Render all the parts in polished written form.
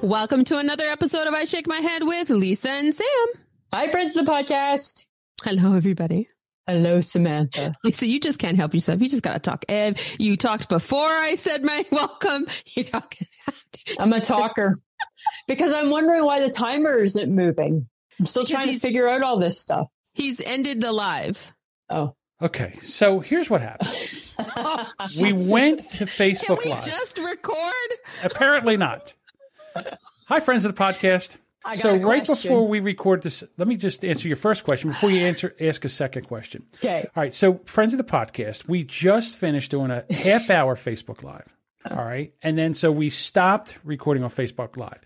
Welcome to another episode of I Shake My Head with Lisa and Sam. Hi, friends of the podcast. Hello, everybody. Hello, Samantha. Lisa, you just can't help yourself. You just got to talk. You talked before I said my welcome. You talk. I'm a talker because I'm wondering why the timer isn't moving. I'm still trying to figure out all this stuff. He's ended the live. Oh. Okay, so here's what happened. We went to Facebook Can we Live. Just record? Apparently not. Hi, friends of the podcast. So right before we record this, let me just answer your first question before you ask a second question. Okay. All right, so friends of the podcast, we just finished doing a half-hour Facebook Live. All right, and then so we stopped recording on Facebook Live.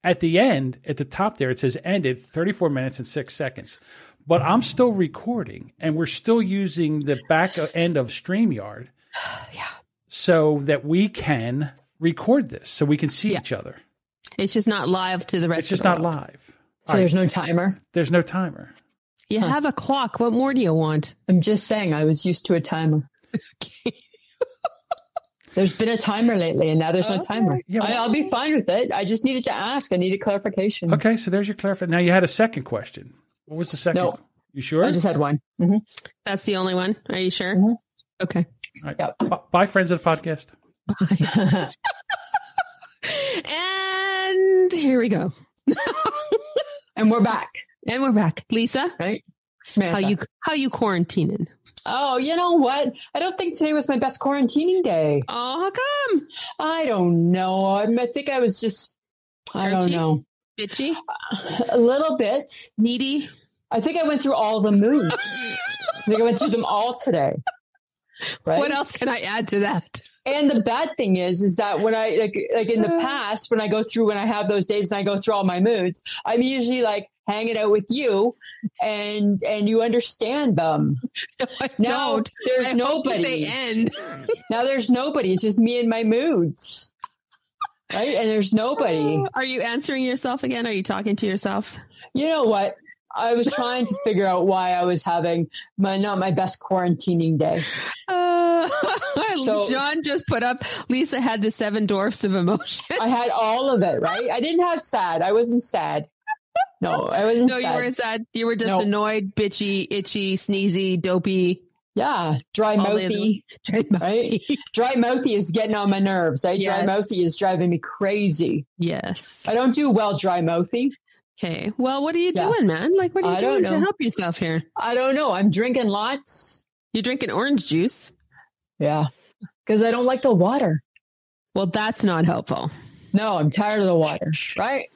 At the end, at the top there, it says ended 34 minutes and 6 seconds. But I'm still recording, and we're still using the back end of StreamYard so that we can record this, so we can see each other. It's just not live to the rest of the world. It's just not live. So there's no timer? There's no timer. You have a clock. What more do you want? I'm just saying I was used to a timer. Okay. There's been a timer lately, and now there's no timer. Yeah, I'll be fine with it. I just needed to ask. I needed clarification. Okay, so there's your clarification. Now you had a second question. What was the second? No. You sure? I just had one. Mm-hmm. That's the only one. Are you sure? Mm-hmm. Okay. All right. Yep. Bye, friends of the podcast. Bye. And here we go. And we're back. Lisa, Right? Samantha. how you quarantining? Oh, you know what? I don't think today was my best quarantining day. Oh, how come? I don't know. I think I was just, I don't know. Bitchy? A little bit. Needy? I think I went through all the moods. I think I went through them all today. Right? What else can I add to that? And the bad thing is that when I like in the past, when I have those days and I go through all my moods, I'm usually like hanging out with you and you understand them. No, I now don't. There's nobody. They end. Now there's nobody. It's just me and my moods. Right? And there's nobody. Are you answering yourself again? Are you talking to yourself? You know what? I was trying to figure out why I was having not my best quarantining day. So, John just put up, Lisa had the 7 dwarfs of emotion. I had all of it, right? I didn't have sad. I wasn't sad. No, I wasn't sad. No, you weren't sad. You were just annoyed, bitchy, itchy, sneezy, dopey. Yeah, dry mouthy. Right? Dry mouthy is getting on my nerves. Right? Yes. Dry mouthy is driving me crazy. Yes. I don't do well dry mouthy. Okay. Well, what are you doing, man? Like, what are you doing to help yourself here? I don't know. I'm drinking lots. You're drinking orange juice. Yeah, because I don't like the water. Well, that's not helpful. No, I'm tired of the water. Right?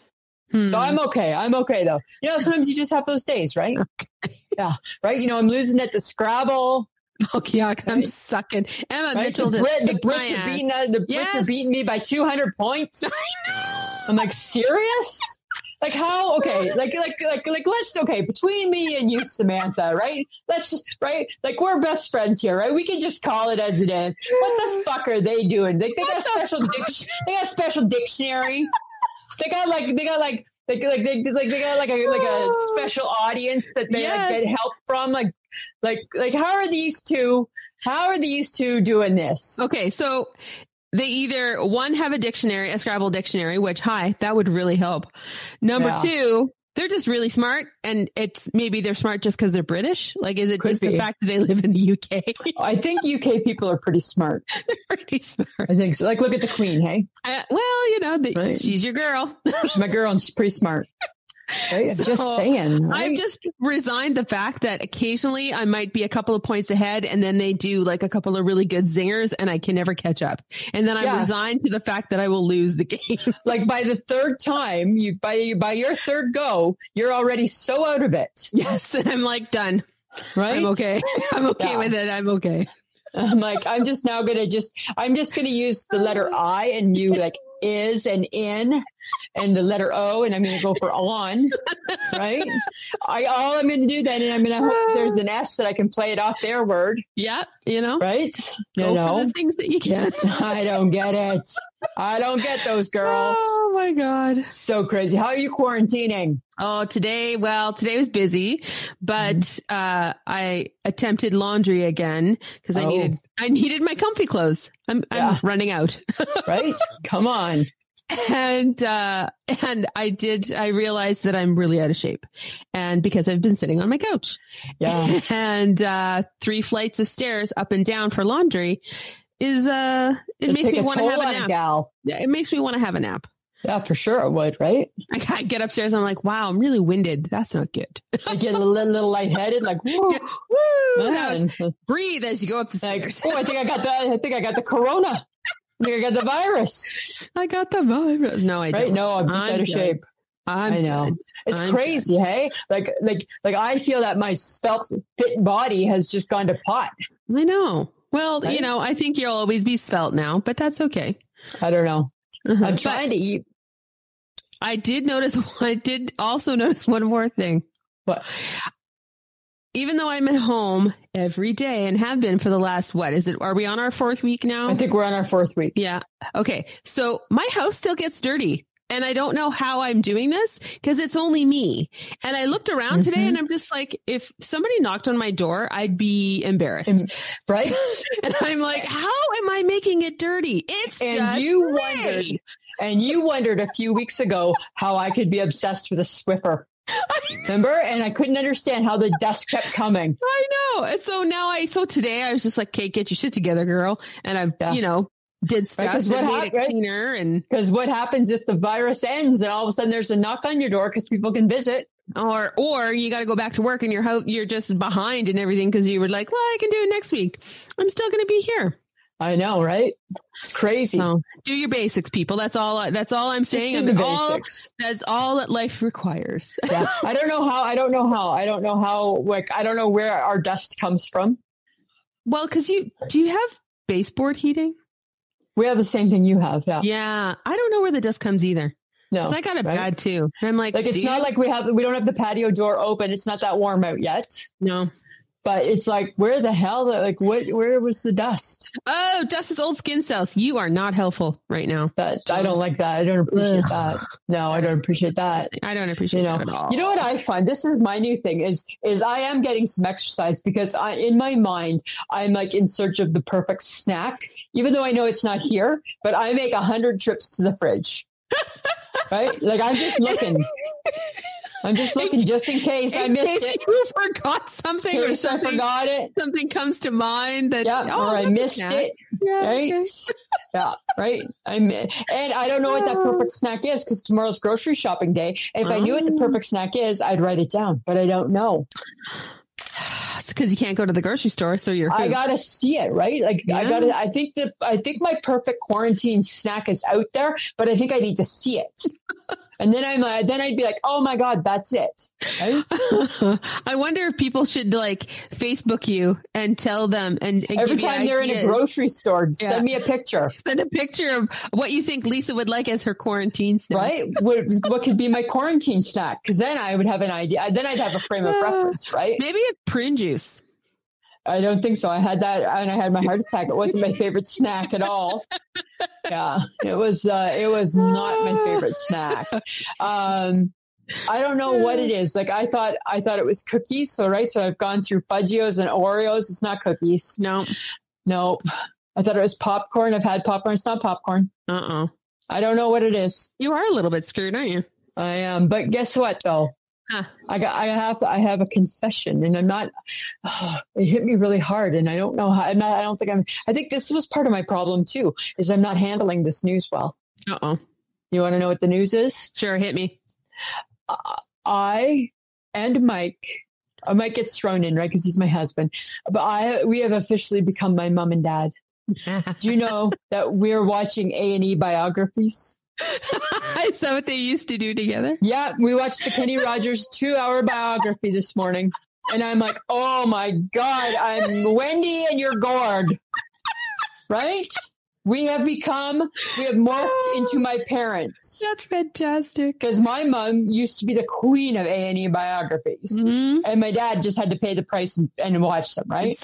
So I'm okay. I'm okay, though. You know, sometimes you just have those days, right? Okay. Yeah. Right? You know, I'm losing at the Scrabble. Oh, yeah, I'm sucking. Emma Mitchell the Brits are beating me by 200 points. I know. I'm like, serious? Like how? Okay, like let's between me and you, Samantha, right? Let's just like we're best friends here, right? We can just call it as it is. What the fuck are they doing? They got a special dictionary. They got a special audience that they get help from. Like how are these two doing this? Okay, so they either one have a dictionary, a Scrabble dictionary, which that would really help. Number 2, they're just really smart, and it's maybe they're smart just because they're British. Like, is it just the fact that they live in the UK? I think UK people are pretty smart. They're pretty smart. I think so. Like, look at the Queen, hey? Well, you know, she's your girl. She's my girl, and she's pretty smart. Right? I'm just saying. Right? I've just resigned the fact that occasionally I might be a couple of points ahead, and then they do like a couple of really good zingers, and I can never catch up. And then I'm resigned to the fact that I will lose the game. Like by the third time, by your third go, you're already so out of it. Yes, and I'm like done. Right? I'm okay. I'm okay with it. I'm okay. I'm like, I'm just going to use the letter I and you like is and in and the letter O, and I'm going to go for on, right? All I'm going to do then, and I'm going to hope there's an S that I can play it off their word. Yeah, you know, right? Go for the things that you can. I don't get it. I don't get those girls. Oh my God. So crazy. How are you quarantining? Oh, today was busy, but I attempted laundry again because I needed my comfy clothes. I'm running out. Right? Come on. And I realized that I'm really out of shape, and because I've been sitting on my couch, and 3 flights of stairs up and down for laundry is, it makes me want to have a nap. Gal. Yeah, it makes me want to have a nap. Yeah, for sure it would, right? I get upstairs and I'm like, wow, I'm really winded. That's not good. I get a little lightheaded, like, woo, man. Breathe as you go up the stairs. Like, I think I got the corona. I think I got the virus. I got the virus. No, I don't. Right? No, I'm just out of shape. I know. Good. It's crazy, good. Hey? Like I feel that my fit body has just gone to pot. I know. Well, right? I think you'll always be svelte now, but that's okay. I don't know. I'm trying to eat. I did also notice one more thing. What? Even though I'm at home every day and have been for the last, are we on our 4th week now? I think we're on our 4th week. Yeah. Okay. So my house still gets dirty, and I don't know how I'm doing this because it's only me. And I looked around today and I'm just like, if somebody knocked on my door, I'd be embarrassed. Right. And I'm like, how am I making it dirty? And you wondered a few weeks ago how I could be obsessed with a Swiffer. Remember? And I couldn't understand how the dust kept coming. I know. And so today I was just like, Kate, get your shit together, girl. And I've, did stuff cleaner. And because what happens if the virus ends and all of a sudden there's a knock on your door because people can visit, or you got to go back to work and you're just behind and everything because you were like, well, I can do it next week. I'm still going to be here. I know, right? It's crazy. So, do your basics, people. That's all I'm saying. Just do the basics. That's all that life requires. Yeah. I don't know how, like, I don't know where our dust comes from. Well, because do you have baseboard heating? We have the same thing you have. Yeah. Yeah. I don't know where the dust comes either. No. Because I got it bad too. And I'm like, it's not like we don't have the patio door open. It's not that warm out yet. No. But it's like, where the hell, like, where was the dust? Oh, dust is old skin cells. You are not helpful right now. I don't like that. I don't appreciate that. No, I don't appreciate that. I don't appreciate that at all. You know what I find? This is my new thing is I am getting some exercise because in my mind, I'm like in search of the perfect snack, even though I know it's not here, but I make 100 trips to the fridge. Right? Like, I'm just looking. Just in case I missed it. You forgot something, I forgot it. Something comes to mind that, or I missed it. Yeah, right? Okay. Yeah, right. And I don't know what that perfect snack is because tomorrow's grocery shopping day. If I knew what the perfect snack is, I'd write it down, but I don't know. It's because you can't go to the grocery store, so I gotta see it, right? Like I think my perfect quarantine snack is out there, but I think I need to see it. And then I'd be like, oh my God, that's it. Right? I wonder if people should like Facebook you and tell them and every time they're in a grocery store, send me a picture. Send a picture of what you think Lisa would like as her quarantine snack. Right? What could be my quarantine snack? Because then I would have an idea. Then I'd have a frame of reference, right? Maybe it's prune juice. I don't think so. I had that and I had my heart attack. It wasn't my favorite snack at all. Yeah, it was not my favorite snack. I don't know what it is. Like I thought it was cookies. So I've gone through Fudgios and Oreos. It's not cookies. No. Nope. I thought it was popcorn. I've had popcorn. It's not popcorn. I don't know what it is. You are a little bit screwed, aren't you? I am. But guess what though? Huh. I have a confession and I'm not, it hit me really hard and I don't know how, I think this was part of my problem too, is I'm not handling this news well. You want to know what the news is? Sure. Hit me. I and Mike gets thrown in, right? Cause he's my husband, but we have officially become my mom and dad. Do you know that we're watching A&E biographies? Is that what they used to do together? Yeah, we watched the Kenny Rogers 2-hour biography this morning. And I'm like, oh my God, I'm Wendy and you're Gord. Right? We have morphed into my parents. That's fantastic. Because my mom used to be the queen of A&E biographies. Mm-hmm. And my dad just had to pay the price and watch them, right? And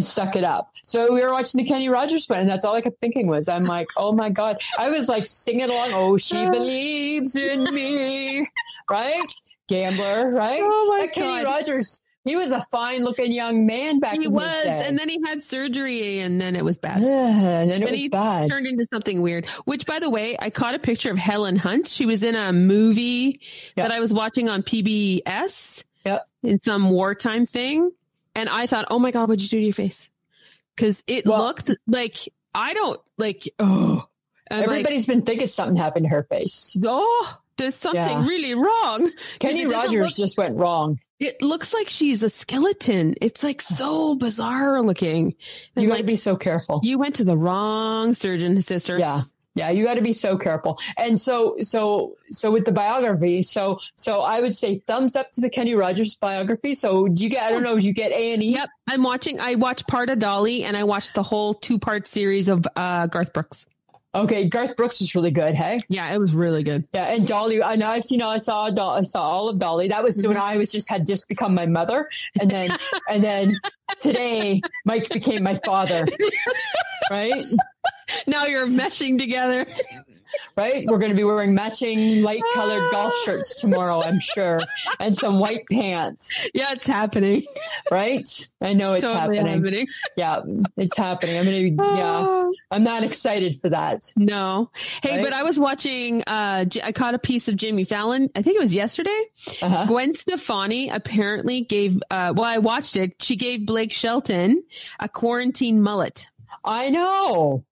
suck it up. So we were watching the Kenny Rogers one, and that's all I kept thinking was, I'm like, oh my God. I was like singing along, oh, she believes in me, right? Gambler, right? Oh my God. Kenny Rogers He was a fine looking young man back in his day. And then he had surgery, and then it was bad. And then it was he bad. Turned into something weird. Which, by the way, I caught a picture of Helen Hunt. She was in a movie that I was watching on PBS in some wartime thing, and I thought, oh my God, what'd you do to your face? Because it looked like everybody's been thinking something happened to her face. Oh, there's something really wrong. Kenny Rogers just went wrong. It looks like she's a skeleton. It's like so bizarre looking. And you got to be so careful. You went to the wrong surgeon, sister. Yeah. Yeah. You got to be so careful. And so with the biography, so I would say thumbs up to the Kenny Rogers biography. So do you get, I don't know, do you get A&E? Yep. I watched part of Dolly, and I watched the whole 2-part series of Garth Brooks. Okay, Garth Brooks was really good, hey? Yeah, it was really good. Yeah, and Dolly, I know I saw all of Dolly. That was when I had just become my mother, and then today Mike became my father. Right? Now you're meshing together. Right? We're going to be wearing matching light colored golf shirts tomorrow, I'm sure, and some white pants. Yeah, it's happening. Right? I know it's totally happening. Yeah, it's happening. I'm not excited for that. No. Hey, right? But I was watching, I caught a piece of Jimmy Fallon. I think it was yesterday. Gwen Stefani apparently gave, I watched it. She gave Blake Shelton a quarantine mullet. I know.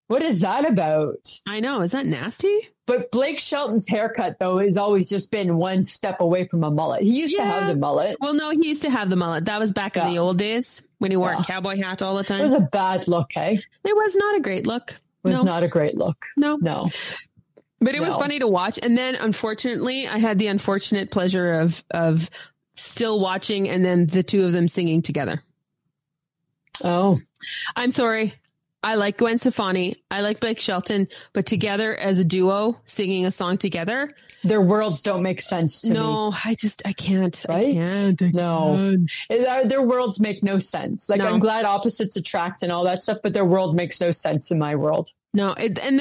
What is that about? I know. Is that nasty? But Blake Shelton's haircut, though, has always just been one step away from a mullet. He used to have the mullet. Well, no, he used to have the mullet. That was back in the old days when he wore a cowboy hat all the time. It was a bad look, hey? It was not a great look. It was not a great look. No. But it was No. funny to watch. And then, unfortunately, I had the unfortunate pleasure of still watching and then the two of them singing together. Oh. I'm sorry. I like Gwen Stefani. I like Blake Shelton, but together as a duo, singing a song together. Their worlds don't make sense to me. No, I can't. Right? I can't. No. Their worlds make no sense. Like, I'm glad opposites attract and all that stuff, but their world makes no sense in my world. No, and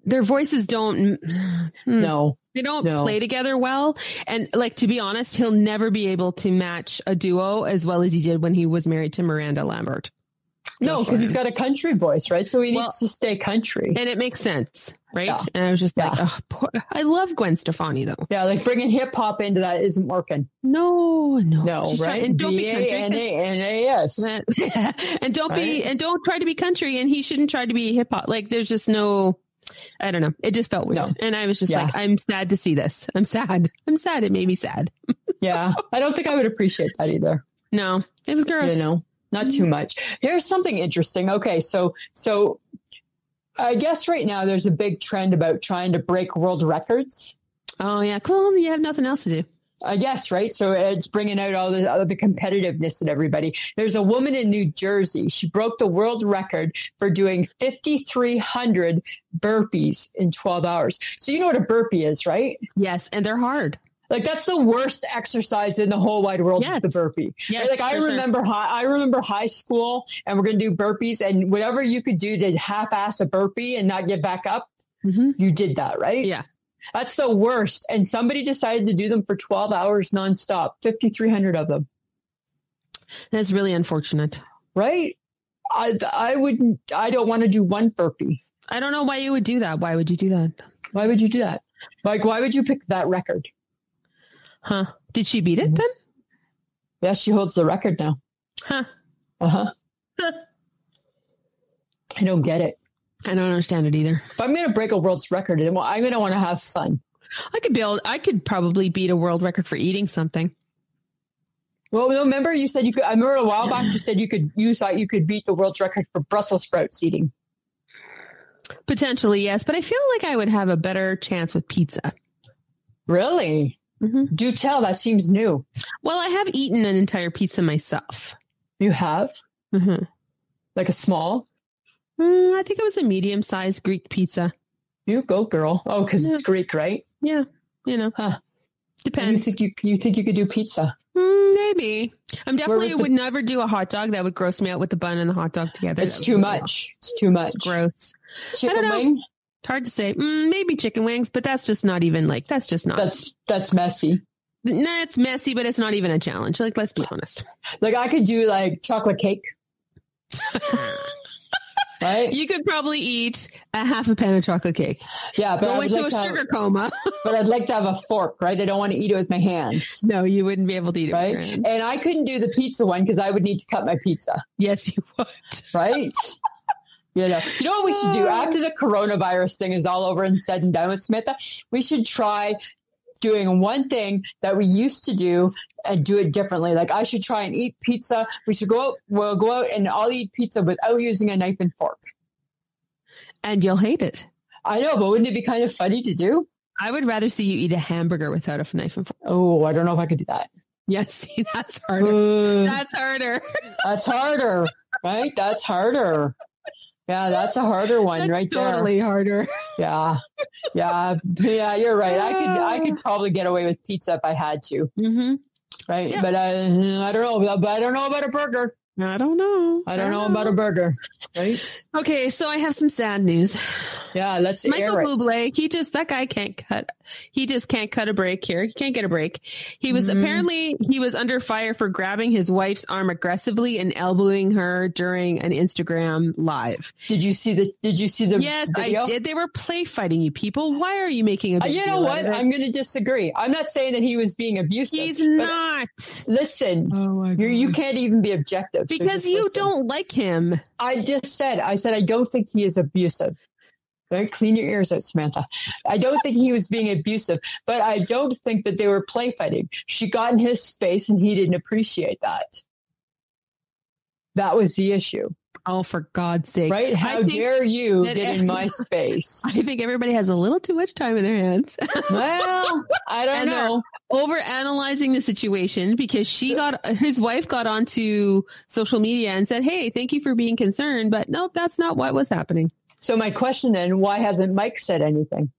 their voices don't. No. They don't play together well. And like, to be honest, he'll never be able to match a duo as well as he did when he was married to Miranda Lambert. No, because he's got a country voice, right? So he needs to stay country. And it makes sense, right? Yeah. And I was just like, I love Gwen Stefani, though. Yeah, like bringing hip hop into that isn't working. No, right? And don't be B-A-N-A-N-A-S. And don't try to be country, and he shouldn't try to be hip hop. Like, there's just no, I don't know. It just felt weird. No. And I was just like, I'm sad to see this. I'm sad. It made me sad. Yeah. I don't think I would appreciate that either. No, it was gross. You know? Not too much. Here's something interesting. Okay, so I guess right now there's a big trend about trying to break world records. Oh yeah, cool. You have nothing else to do. I guess, right? So it's bringing out all the competitiveness in everybody. There's a woman in New Jersey. She broke the world record for doing 5,300 burpees in 12 hours. So you know what a burpee is, right? Yes, and they're hard. Like, that's the worst exercise in the whole wide world is the burpee. Yes, like, I remember high school, and we're going to do burpees, and whatever you could do to half-ass a burpee and not get back up, you did that, right? Yeah. That's the worst. And somebody decided to do them for 12 hours nonstop, 5,300 of them. That's really unfortunate. Right? I don't want to do one burpee. I don't know why you would do that. Why would you do that? Why would you do that? Like, why would you pick that record? Huh. Did she beat it then? Yes, she holds the record now. Huh. I don't get it. I don't understand it either. If I'm going to break a world's record, I'm going to want to have fun. I could probably beat a world record for eating something. Well, remember you said you could, I remember a while back you said you could beat the world's record for Brussels sprouts eating. Potentially, yes. But I feel like I would have a better chance with pizza. Really? Mm-hmm. Do tell. That seems new. Well, I have eaten an entire pizza myself. You have? Mm-hmm. Like a small? I think it was a medium-sized Greek pizza. You go, girl. Oh, because it's Greek, right? Yeah. You know. Huh. Depends. You think you could do pizza? Maybe. I'm definitely would never do a hot dog. That would gross me out with the bun and the hot dog together. It's too much. It's too much. It's gross. Chicken wing? It's hard to say. Maybe chicken wings, but that's just not even like, that's just not. That's messy. Nah, it's messy, but it's not even a challenge. Like, let's be honest. Like I could do like chocolate cake. Right? You could probably eat a half a pan of chocolate cake. Yeah, but go into a sugar coma. But I'd like to have a fork, right? I don't want to eat it with my hands. No, you wouldn't be able to eat it right? with your hands. And I couldn't do the pizza one because I would need to cut my pizza. Yes, you would. Right? You know what we should do after the coronavirus thing is all over and said and done with Smitha? We should try doing one thing that we used to do and do it differently. Like I should try and eat pizza. We'll go out and I'll eat pizza without using a knife and fork. And you'll hate it. I know, but wouldn't it be kind of funny to do? I would rather see you eat a hamburger without a knife and fork. Oh, I don't know if I could do that. Yes, see, that's harder. That's harder. That's harder, right? That's harder. Yeah, that's a harder one that's right there. Totally harder. Yeah. You're right. I could probably get away with pizza if I had to. Mm-hmm. Right, yeah. But I don't know. But I don't know about a burger. I don't know. I don't know about a burger. Right. Okay, so I have some sad news. Yeah, let's Michael air it. Buble, that guy can't cut. He just can't cut a break here. He can't get a break. He was apparently under fire for grabbing his wife's arm aggressively and elbowing her during an Instagram live. Did you see the Yes, video? I did. They were play fighting you people. Why are you making a big you know deal what? out of it? I'm going to disagree. I'm not saying that he was being abusive. He's not. Listen, oh my God. You can't even be objective. Because you don't like him. I said I don't think he is abusive. Right? Clean your ears out, Samantha. I don't think he was being abusive, but I don't think that they were play fighting. She got in his space and he didn't appreciate that. That was the issue. Oh, for God's sake. Right? How dare you get in my space? I think everybody has a little too much time in their hands. Well, I don't know. Over analyzing the situation because his wife got onto social media and said, hey, thank you for being concerned. But no, that's not what was happening. So my question then, why hasn't Mike said anything?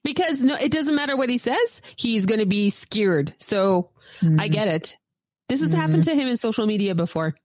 Because no, it doesn't matter what he says. He's going to be skewered. So I get it. This has happened to him in social media before.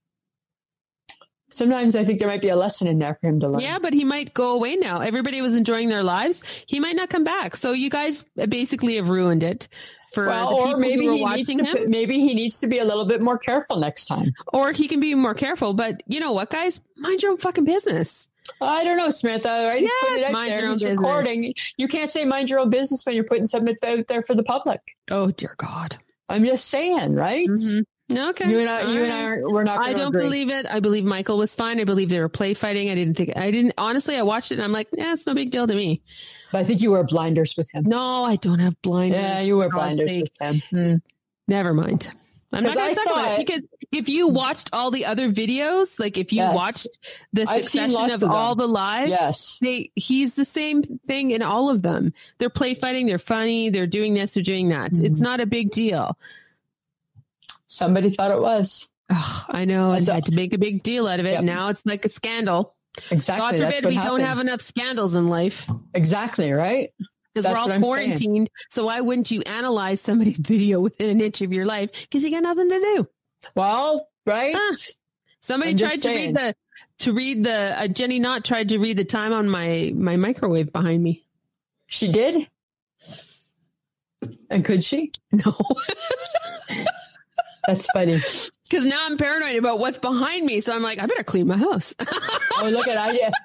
Sometimes I think there might be a lesson in there for him to learn. Yeah, but he might go away now. Everybody was enjoying their lives. He might not come back. So you guys basically have ruined it for the people who are watching him. Maybe he needs to be a little bit more careful next time. Or he can be more careful. But you know what, guys? Mind your own fucking business. I don't know, Samantha. Right? He's putting it out there. He's recording. You can't say mind your own business when you're putting something out there for the public. Oh, dear God. I'm just saying, right? Mm-hmm. Okay. You and I, we're not going to I don't believe it. I believe Michael was fine. I believe they were play fighting. Honestly, I watched it and I'm like, it's no big deal to me. But I think you wear blinders with him. No, I don't have blinders. Yeah, you wear blinders with him. Never mind. I'm not going to talk about it because if you watched all the other videos, like if you watched the succession of all the lives, he's the same thing in all of them. They're play fighting. They're funny. They're doing this. They're doing that. It's not a big deal. Somebody thought it was. Oh, I know. I had to make a big deal out of it. Yep. Now it's like a scandal. Exactly. God forbid we don't have enough scandals in life. Exactly. Right. Because we're all quarantined. So why wouldn't you analyze somebody's video within an inch of your life? Because you got nothing to do. Well, right. Somebody tried to read the Jenny Knott tried to read the time on my microwave behind me. She did? And could she? No. That's funny. Because now I'm paranoid about what's behind me. So I'm like, I better clean my house. Oh, look at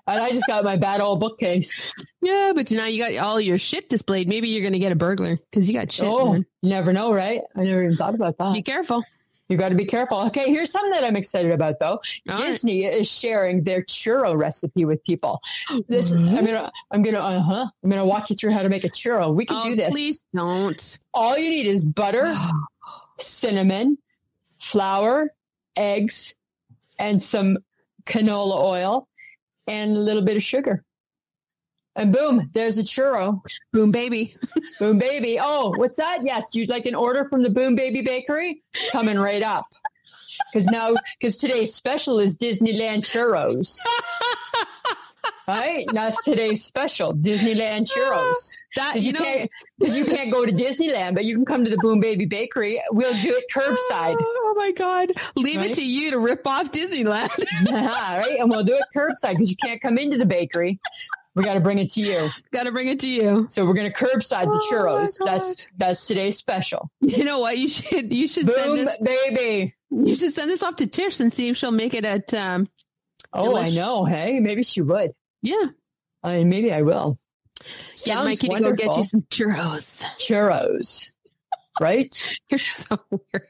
I just got my bad old bookcase. Yeah, but now you got all your shit displayed. Maybe you're going to get a burglar because you got shit. Oh, you never know, right? I never even thought about that. Be careful. You got to be careful. Okay, here's something that I'm excited about, though. Disney is sharing their churro recipe with people. This I'm gonna walk you through how to make a churro. We can do this. Please don't. All you need is butter, cinnamon, flour, eggs, and some canola oil, and a little bit of sugar. And boom, there's a churro. Boom, baby. Boom, baby. Oh, what's that? Yes, you'd like an order from the Boom Baby Bakery? Coming right up. Because today's special is Disneyland churros. Right? That's today's special, Disneyland churros. Because you can't go to Disneyland, but you can come to the Boom Baby Bakery. We'll do it curbside. Oh my God. Leave it to you to rip off Disneyland. Right? And we'll do it curbside because you can't come into the bakery. We got to bring it to you. Got to bring it to you. So we're going to curbside the churros. That's today's special. You know what? You should Boom, send this, baby. You should send this off to Tish and see if she'll make it at. I know. Hey, maybe she would. Yeah. Maybe I will. Get Mikey to go get you some churros. Churros. Right? You're so weird.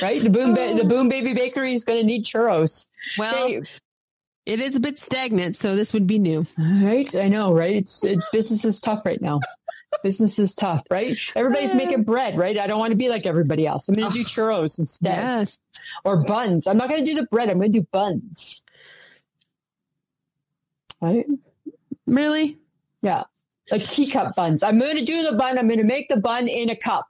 Right? The Boom Baby Bakery is going to need churros. Well, it is a bit stagnant, so this would be new. Right? I know, right? Business is tough right now. Business is tough, right? Everybody's making bread, right? I don't want to be like everybody else. I'm going to do churros instead. Yes. Or buns. I'm not going to do the bread. I'm going to do buns. Right? Really? Yeah. Like teacup buns. I'm going to do the bun. I'm going to make the bun in a cup.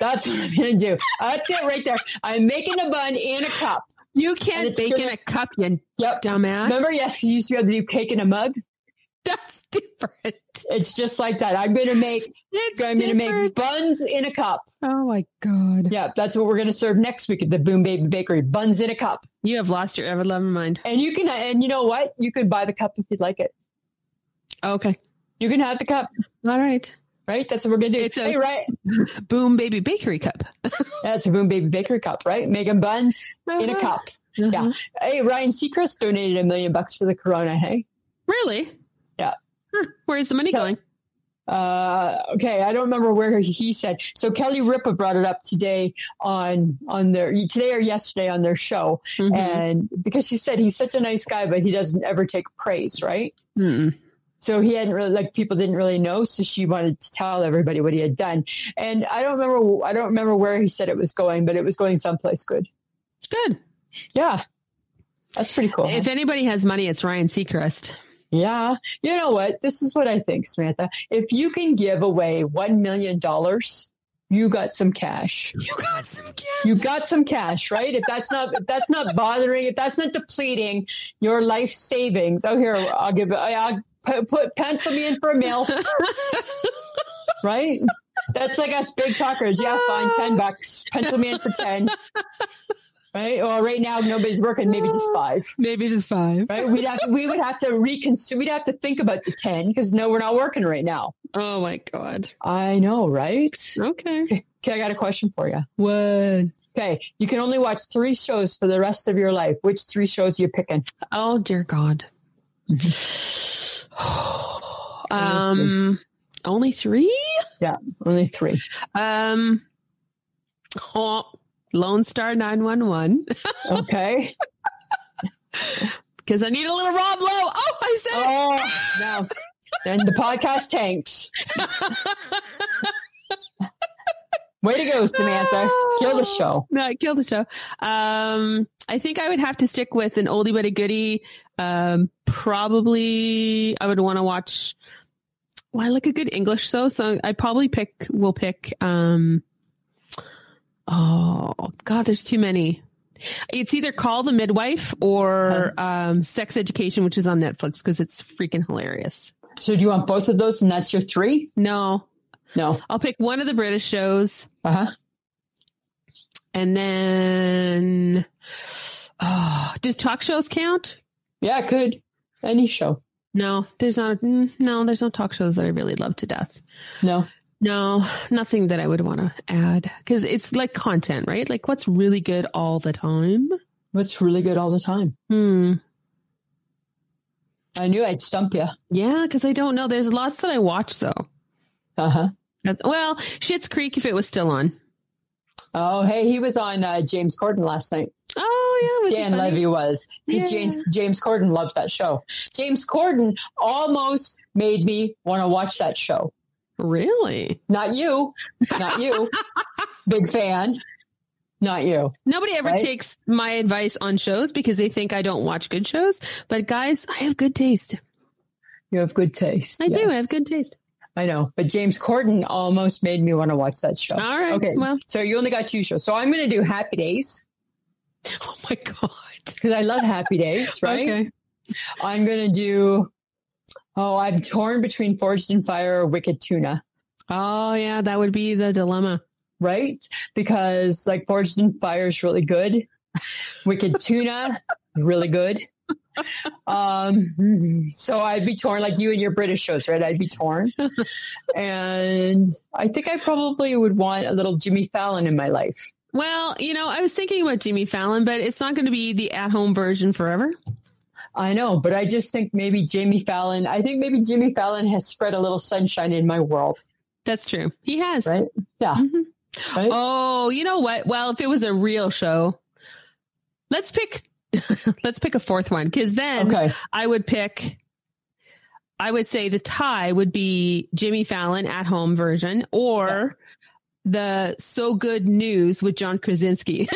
That's what I'm going to do. That's it right there. I'm making the bun in a cup. You can't bake in a cup, you dumbass. Remember, yes, you used to be able to do cake in a mug. That's different. It's just like that. I'm going to make buns in a cup. Oh my God. Yeah, that's what we're going to serve next week at the Boom Baby Bakery. Buns in a cup. You have lost your ever-loving mind. And you know what? You can buy the cup if you'd like it. Okay. You can have the cup. All right. Right? That's what we're going to do. It's a Boom Baby Bakery cup. That's a Boom Baby Bakery cup, right? Making buns in a cup. Yeah. Hey, Ryan Seacrest donated $1 million for the corona, hey? Really? Yeah. Huh. Where's the money going? Okay, I don't remember where he said. So Kelly Ripa brought it up today on today or yesterday on their show. Mm-hmm. And because she said he's such a nice guy, but he doesn't ever take praise, right? Mm-mm. So he hadn't really, people didn't really know. So she wanted to tell everybody what he had done. And I don't remember where he said it was going, but it was going someplace good. It's good. Yeah. That's pretty cool. If anybody has money, it's Ryan Seacrest. Yeah. You know what? This is what I think, Samantha. If you can give away $1 million, you got some cash. You got some cash, right? If that's not bothering, if that's not depleting your life savings. Oh, here, I'll put pencil me in for a meal. Right? That's like us big talkers. Yeah, fine. $10. Pencil me in for 10. Right. Well, right now nobody's working. Maybe just 5. Maybe just 5. Right. We would have to reconsider. We'd have to think about the 10 because no, we're not working right now. Oh my God. I know, right? Okay. Okay. I got a question for you. What? Okay. You can only watch 3 shows for the rest of your life. Which 3 shows are you picking? Oh dear God. Only 3? Yeah, only 3. Lone Star 911. Okay. Because I need a little Rob Lowe. Oh, I said it. Oh, no. And the podcast tanks. Way to go, Samantha. Kill the show. No, kill the show. I think I would have to stick with an oldie but a goodie. Probably I would want to watch, I like a good English show. So I probably will pick oh God, there's too many. It's either Call the Midwife or Sex Education, which is on Netflix because it's freaking hilarious. So do you want both of those and that's your 3? No. I'll pick one of the British shows. Uh-huh. And then, does talk shows count? Yeah, it could. Any show. No, there's no talk shows that I really love to death. No, nothing that I would want to add because it's like content, right? Like what's really good all the time? What's really good all the time? I knew I'd stump you. Yeah, because I don't know. There's lots that I watch though. Uh-huh. Well, Schitt's Creek if it was still on. Oh, hey, he was on James Corden last night. Oh, yeah. Dan Levy was. Because James Corden loves that show. James Corden almost made me want to watch that show. Really? Not you. Big fan. Not you. Nobody ever takes my advice on shows because they think I don't watch good shows. But guys, I have good taste. You have good taste. I do. I have good taste. I know. But James Corden almost made me want to watch that show. All right. Okay. Well, so you only got 2 shows. So I'm going to do Happy Days. Oh my God. Because I love Happy Days, right? Okay. I'm going to do, I'm torn between Forged in Fire or Wicked Tuna. Oh yeah. That would be the dilemma. Right? Because like Forged in Fire is really good. Wicked Tuna is really good. So I'd be torn, like you and your British shows, right? I'd be torn. And I think I probably would want a little Jimmy Fallon in my life. Well, I was thinking about Jimmy Fallon, but it's not going to be the at-home version forever. I know, but I just think maybe Jimmy Fallon has spread a little sunshine in my world. That's true. He has. Right? Yeah. Mm-hmm. Right? Oh, you know what? Well, if it was a real show, let's pick a fourth one, because then I would say the tie would be Jimmy Fallon at-home version, or the So Good News with John Krasinski.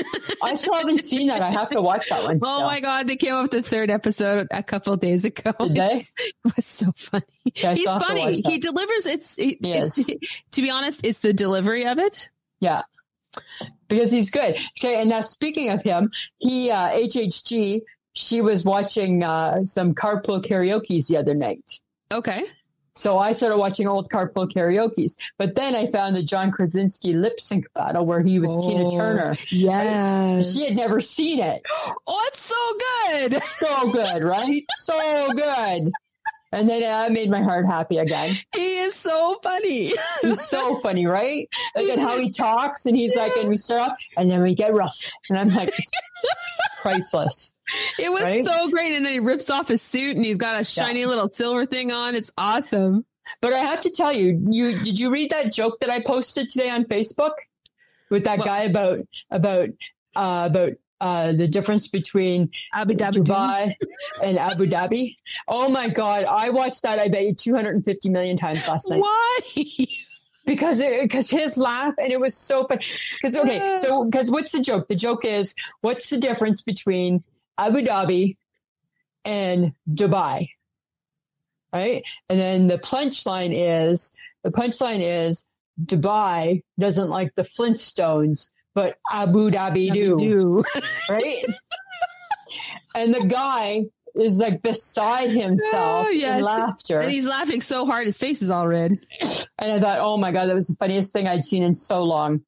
I still haven't seen that. I have to watch that one. Oh my God. They came up with the third episode a couple of days ago. Did they? It was so funny. Yeah, he's funny. He delivers. It's to be honest, it's the delivery of it. Yeah. Because he's good. Okay. And now speaking of him, HHG, she was watching some carpool karaoke's the other night. Okay. So I started watching old carpool karaoke's, but then I found the John Krasinski lip sync battle where he was Tina Turner. Yeah. She had never seen it. Oh, it's so good. So good, right? So good. And then that made my heart happy again. He is so funny. He's so funny, right? Look at how he talks, and he's like, and we start off, and then we get rough. And I'm like, it's priceless. It was so great. And then he rips off his suit, and he's got a shiny little silver thing on. It's awesome. But I have to tell you, did you read that joke that I posted today on Facebook with that guy about the difference between Dubai and Abu Dhabi? Oh my God. I watched that, I bet you 250 million times last night. Why? Because his laugh, and it was so funny. Because what's the joke? The joke is, what's the difference between Abu Dhabi and Dubai? Right? And then the punchline is Dubai doesn't like the Flintstones, but Abu Dhabi do. Right? And the guy is like beside himself in laughter. And he's laughing so hard, his face is all red. And I thought, oh my God, that was the funniest thing I'd seen in so long.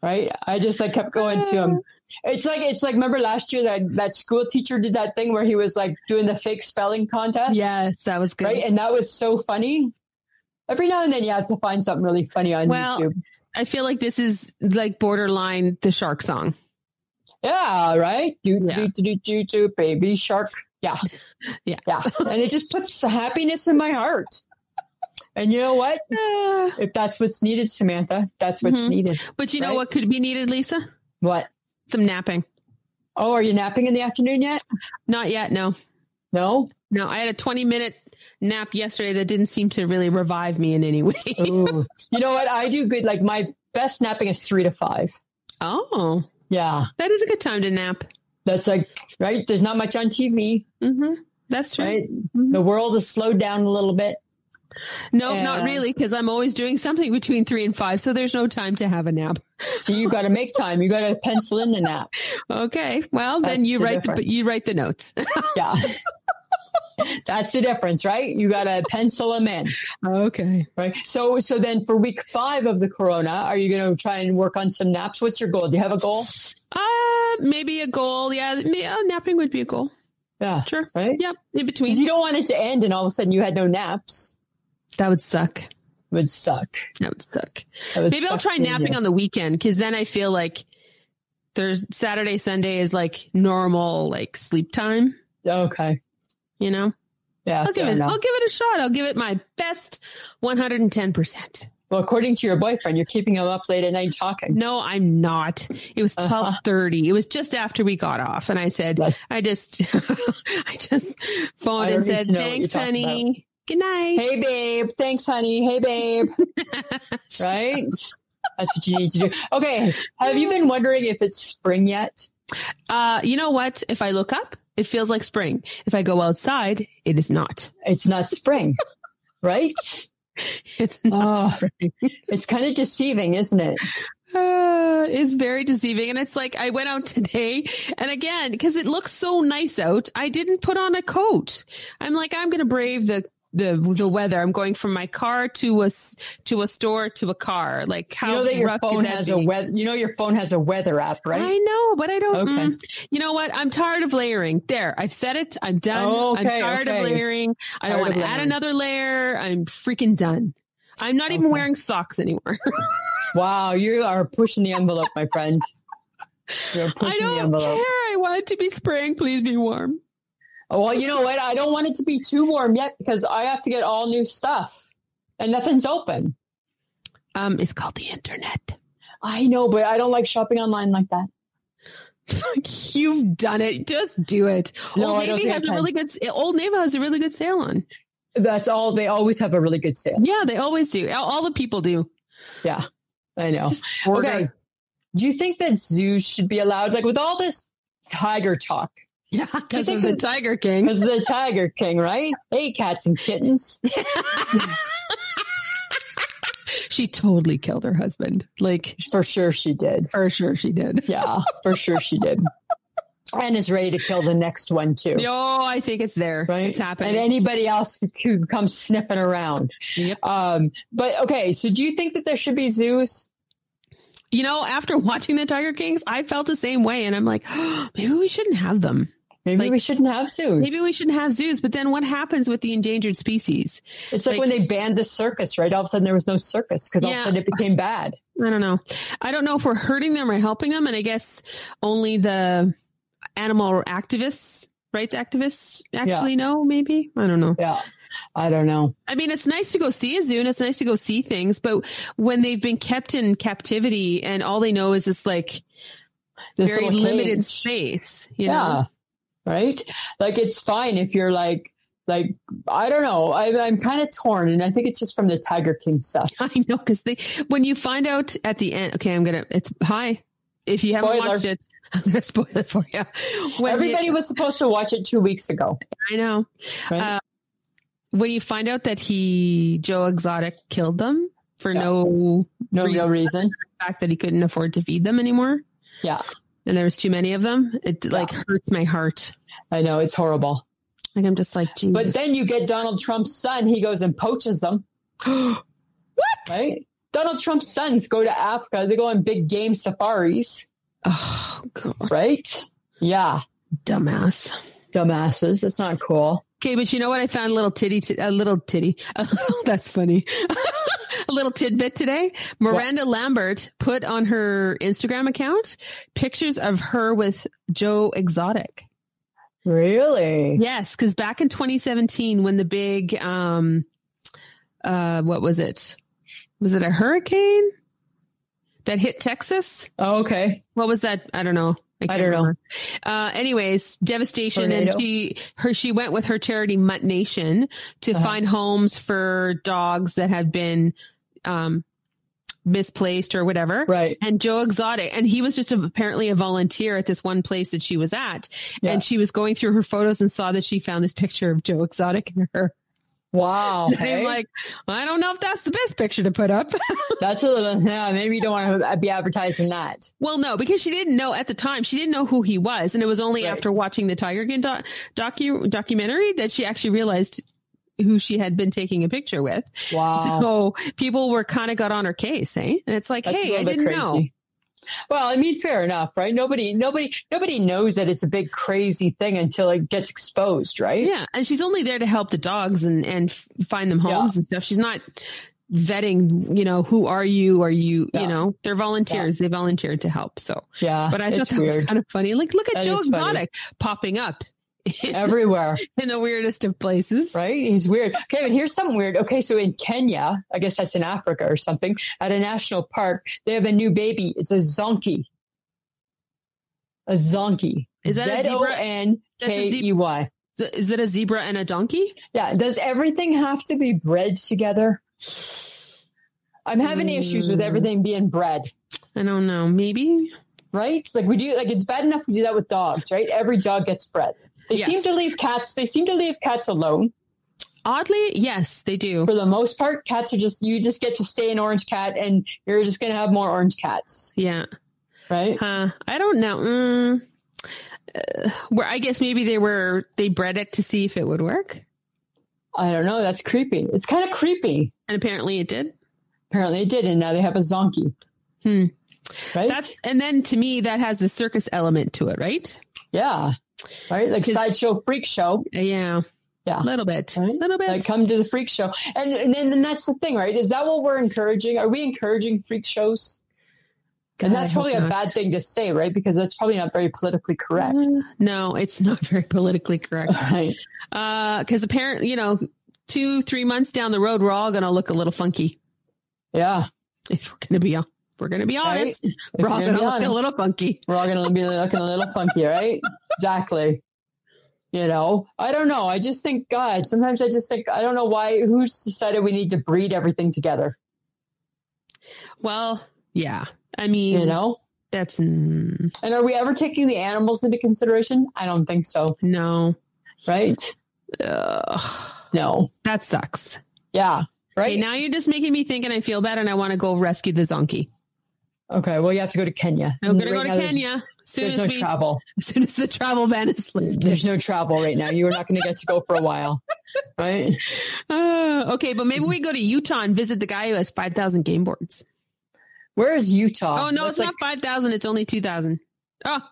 Right? I just kept going to him. It's like, remember last year that school teacher did that thing where he was like doing the fake spelling contest? Yes, that was good. Right? And that was so funny. Every now and then you have to find something really funny on YouTube. I feel like this is like borderline the shark song. Yeah, right? Do, baby shark. Yeah. Yeah. And it just puts happiness in my heart. And you know what? If that's what's needed, Samantha, that's what's needed. But you know what could be needed, Lisa? What? Some napping. Oh, are you napping in the afternoon yet? Not yet, no. No? No, I had a 20-minute nap yesterday that didn't seem to really revive me in any way. Ooh. You know what? I do good. Like my best napping is 3 to 5. Oh. Yeah. That is a good time to nap. That's like, right? There's not much on TV. Mm-hmm. That's true. Right? Mm-hmm. The world has slowed down a little bit. No, not really, because I'm always doing something between 3 and 5, so there's no time to have a nap. So you got to make time. You got to pencil in the nap. Okay. Well, then you write the notes. Yeah. That's the difference, right? You got to pencil them in. Okay. Right. So then for week 5 of the corona, are you going to try and work on some naps? What's your goal? Do you have a goal? Maybe a goal. Yeah. Napping would be a goal. Yeah. Sure. Right. Yep. In between. Because you don't want it to end and all of a sudden you had no naps. That would suck. Would suck. That would suck. Maybe I'll try napping on the weekend, because then I feel like there's Saturday, Sunday is like normal, like sleep time. Okay. You know? Yeah. I'll give it a shot. I'll give it my best 110%. Well, according to your boyfriend, you're keeping him up late at night talking. No, I'm not. It was 12:30. It was just after we got off. And I said, I just phoned and said, thanks, honey. Good night. Hey, babe. Thanks, honey. Hey, babe. Right? That's what you need to do. Okay. Have you been wondering if it's spring yet? You know what? If I look up, it feels like spring. If I go outside, it is not. It's not spring, right? It's not spring. It's kind of deceiving, isn't it? It's very deceiving. And it's like, I went out today, and again, because it looks so nice out, I didn't put on a coat. I'm like, I'm going to brave the the weather. I'm going from my car to a store to a car. Like how you know that your rough phone could that has be? a weather. You know your phone has a weather app, right? I know, but I don't. Okay. You know what? I'm tired of layering. There, I've said it. I'm done. I'm tired of layering. I don't want to add another layer. I'm freaking done. I'm not even wearing socks anymore. Wow, you are pushing the envelope, my friend. You're pushing the envelope. I want it to be spring. Please be warm. Oh, well, you know what? I don't want it to be too warm yet because I have to get all new stuff and nothing's open. It's called the internet. I know, but I don't like shopping online like that. You've done it. Just do it. No, Old Navy has a really good. Old Navy has a really good sale on. That's all. They always have a really good sale. Yeah, they always do. All the people do. Yeah, I know. Okay. Do you think that zoos should be allowed, like with all this tiger talk? Yeah, because of the Tiger King. Because of the Tiger King, right? Hey, cats and kittens. She totally killed her husband. Like, for sure she did. For sure she did. Yeah, for sure she did. And is ready to kill the next one too. Oh, I think it's there. Right? It's happening. And anybody else who comes sniffing around. Yep. But okay, so do you think that there should be zoos? You know, after watching the Tiger Kings, I felt the same way. And I'm like, oh, maybe we shouldn't have them. Maybe we shouldn't have zoos. Maybe we shouldn't have zoos. But then what happens with the endangered species? It's like when they banned the circus, right? All of a sudden there was no circus because all of a sudden it became bad. I don't know. I don't know if we're hurting them or helping them. And I guess only the animal activists, rights activists actually know, maybe. I don't know. Yeah. I don't know. I mean, it's nice to go see a zoo and it's nice to go see things, but when they've been kept in captivity and all they know is this like this very limited space, you know? Right? Like it's fine if you're like I don't know. I'm kind of torn, and I think it's just from the Tiger King stuff. I know, because when you find out at the end, okay, if you haven't watched it, I'm gonna spoil it for you. Everybody was supposed to watch it 2 weeks ago. I know. Right? When you find out that Joe Exotic killed them for no reason, the fact that he couldn't afford to feed them anymore. Yeah. And there was too many of them. It like hurts my heart. I know, it's horrible. Like I'm just like, Jesus. But then you get Donald Trump's son. He goes and poaches them. What? Right? Donald Trump's sons go to Africa. They go on big game safaris. Oh, God. Right? Yeah. Dumbasses. That's not cool. Okay, but you know what? I found a little titty. That's funny. A little tidbit today. Miranda Lambert put on her Instagram account pictures of her with Joe Exotic. Really? Yes, because back in 2017, when the big, what was it? Was it a hurricane that hit Texas? Oh, okay. What was that? I don't know. I don't know. Anyways, devastation. Tornado. And she went with her charity Mutt Nation to find homes for dogs that had been misplaced or whatever. Right. And Joe Exotic, and he was just apparently a volunteer at this one place that she was at. Yeah. And she was going through her photos and saw that she found this picture of Joe Exotic and her. Wow. Hey? I'm like, I don't know if that's the best picture to put up. That's a little, maybe you don't want to be advertising that. Well, no, because she didn't know at the time, she didn't know who he was. And it was only after watching the Tiger King documentary that she actually realized who she had been taking a picture with. Wow. So people were kind of got on her case, eh? And it's like, hey, I didn't know. Well, I mean, fair enough, right? Nobody knows that it's a big crazy thing until it gets exposed, right? Yeah, and she's only there to help the dogs and find them homes and stuff. She's not vetting, who are you? Are you, they're volunteers. They volunteered to help. So, but I thought that was kind of funny. Like, look at Joe Exotic popping up everywhere in the weirdest of places. Right? He's weird. Okay, but here's something weird. Okay, so in Kenya, I guess that's in Africa or something, at a national park, they have a new baby. It's a zonkey. A zonkey. Is that a zebra? Zonkey. Is it a zebra and a donkey? Yeah. Does everything have to be bred together? I'm having issues with everything being bred. I don't know. Maybe. Right? Like it's bad enough we do that with dogs, right? Every dog gets bred. They seem to leave cats alone. Oddly, yes, they do. For the most part, cats are you just get to stay an orange cat and you're just going to have more orange cats. Yeah. Right? I don't know. Where I guess maybe they bred it to see if it would work. I don't know. That's creepy. It's kind of creepy. And apparently it did. Apparently it did. And now they have a zonkey. Right? And then to me, that has the circus element to it, right? Yeah. Right? Like sideshow freak show. Yeah. Yeah. A little bit. Right? A little bit. Like come to the freak show. And then that's the thing, right? Is that what we're encouraging? Are we encouraging freak shows? God, and that's probably a bad thing to say, right? Because that's probably not very politically correct. No, it's not very politically correct. Right. Because apparently, 2-3 months down the road, we're all going to look a little funky. Yeah. If we're going to be honest, right? We're all going to look a little funky. We're all going to be looking a little funky, right? Exactly. I don't know. I just think, God, sometimes I just think, I don't know who's decided we need to breed everything together. Well, yeah. I mean, that's. And are we ever taking the animals into consideration? I don't think so. No. Right? No. That sucks. Yeah. Right. Okay, now you're just making me think and I feel bad and I want to go rescue the zonkey. Okay. Well, you have to go to Kenya. I'm going to go to Kenya. There's no travel. As soon as the travel ban is lifted. There's no travel right now. You are not going to get to go for a while. Right? Okay. But maybe we go to Utah and visit the guy who has 5,000 game boards. Where is Utah? Oh, no, it's not 5,000. It's only 2,000.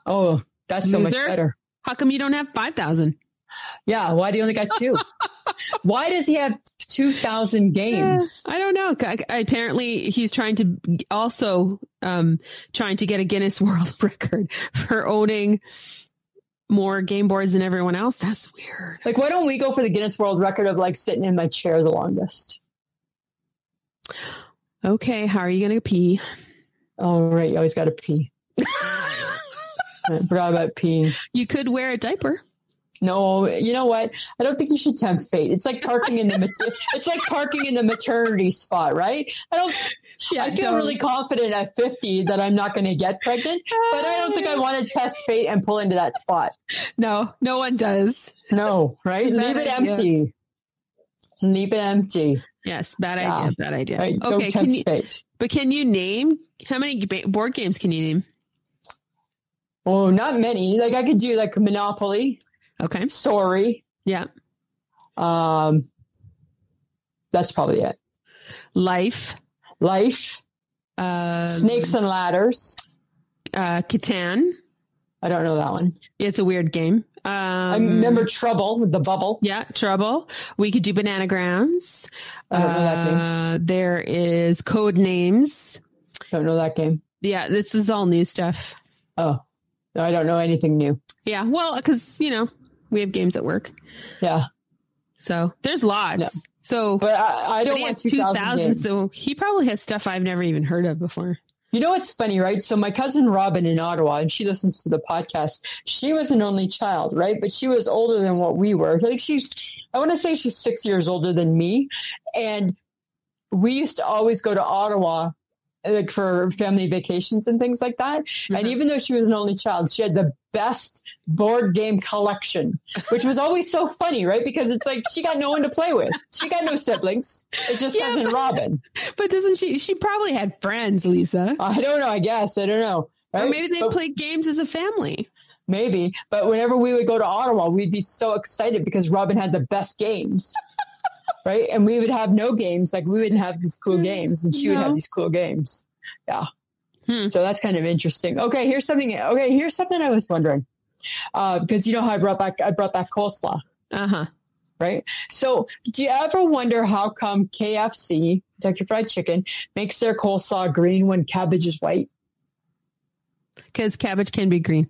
Oh, that's so much better. How come you don't have 5,000? Yeah. Why do you only got 2? Why does he have 2,000 games? I don't know. Apparently he's trying to get a Guinness World Record for owning more game boards than everyone else. That's weird. Like, why don't we go for the Guinness World Record of like sitting in my chair the longest? Okay, how are you going to pee? Oh, right. You always got to pee. I forgot about peeing. You could wear a diaper. No, you know what? I don't think you should tempt fate. It's like parking in the maternity spot, right? I feel really confident at 50 that I'm not going to get pregnant, but I don't think I want to test fate and pull into that spot. No, no one does. No, right? Leave it empty. Leave it empty. Yes, bad idea. Bad idea. Right, okay, can you name how many board games can you name? Oh, not many. Like I could do like Monopoly. Okay. Sorry. Yeah. That's probably it. Life. Snakes and Ladders. Catan. I don't know that one. It's a weird game. I remember Trouble with the bubble. Yeah, Trouble. We could do Bananagrams. I don't know that game. There is Code Names. Don't know that game. Yeah, this is all new stuff. Oh, no, I don't know anything new. Yeah, well, because, we have games at work. Yeah. So there's lots. No. So, but I don't want 2,000 games. So he probably has stuff I've never even heard of before. You know what's funny, right? So my cousin Robin in Ottawa, and she listens to the podcast, she was an only child, right? But she was older than what we were. Like I want to say she's 6 years older than me. And we used to always go to Ottawa like for family vacations and things like that. Mm-hmm. And even though she was an only child, she had the best board game collection, which was always so funny, right? Because it's like she got no one to play with. She got no siblings. It's just cousin Robin. But doesn't she probably had friends, Lisa? I don't know. I guess. I don't know. Right? Or maybe they played games as a family. Maybe. But whenever we would go to Ottawa, we'd be so excited because Robin had the best games. Right? And we would have no games. Like we wouldn't have these cool games and she would have these cool games. Yeah. So that's kind of interesting. Okay. Here's something I was wondering. Because you know how I brought back coleslaw. Uh-huh. Right. So do you ever wonder how come KFC, Kentucky Fried Chicken, makes their coleslaw green when cabbage is white? Because cabbage can be green.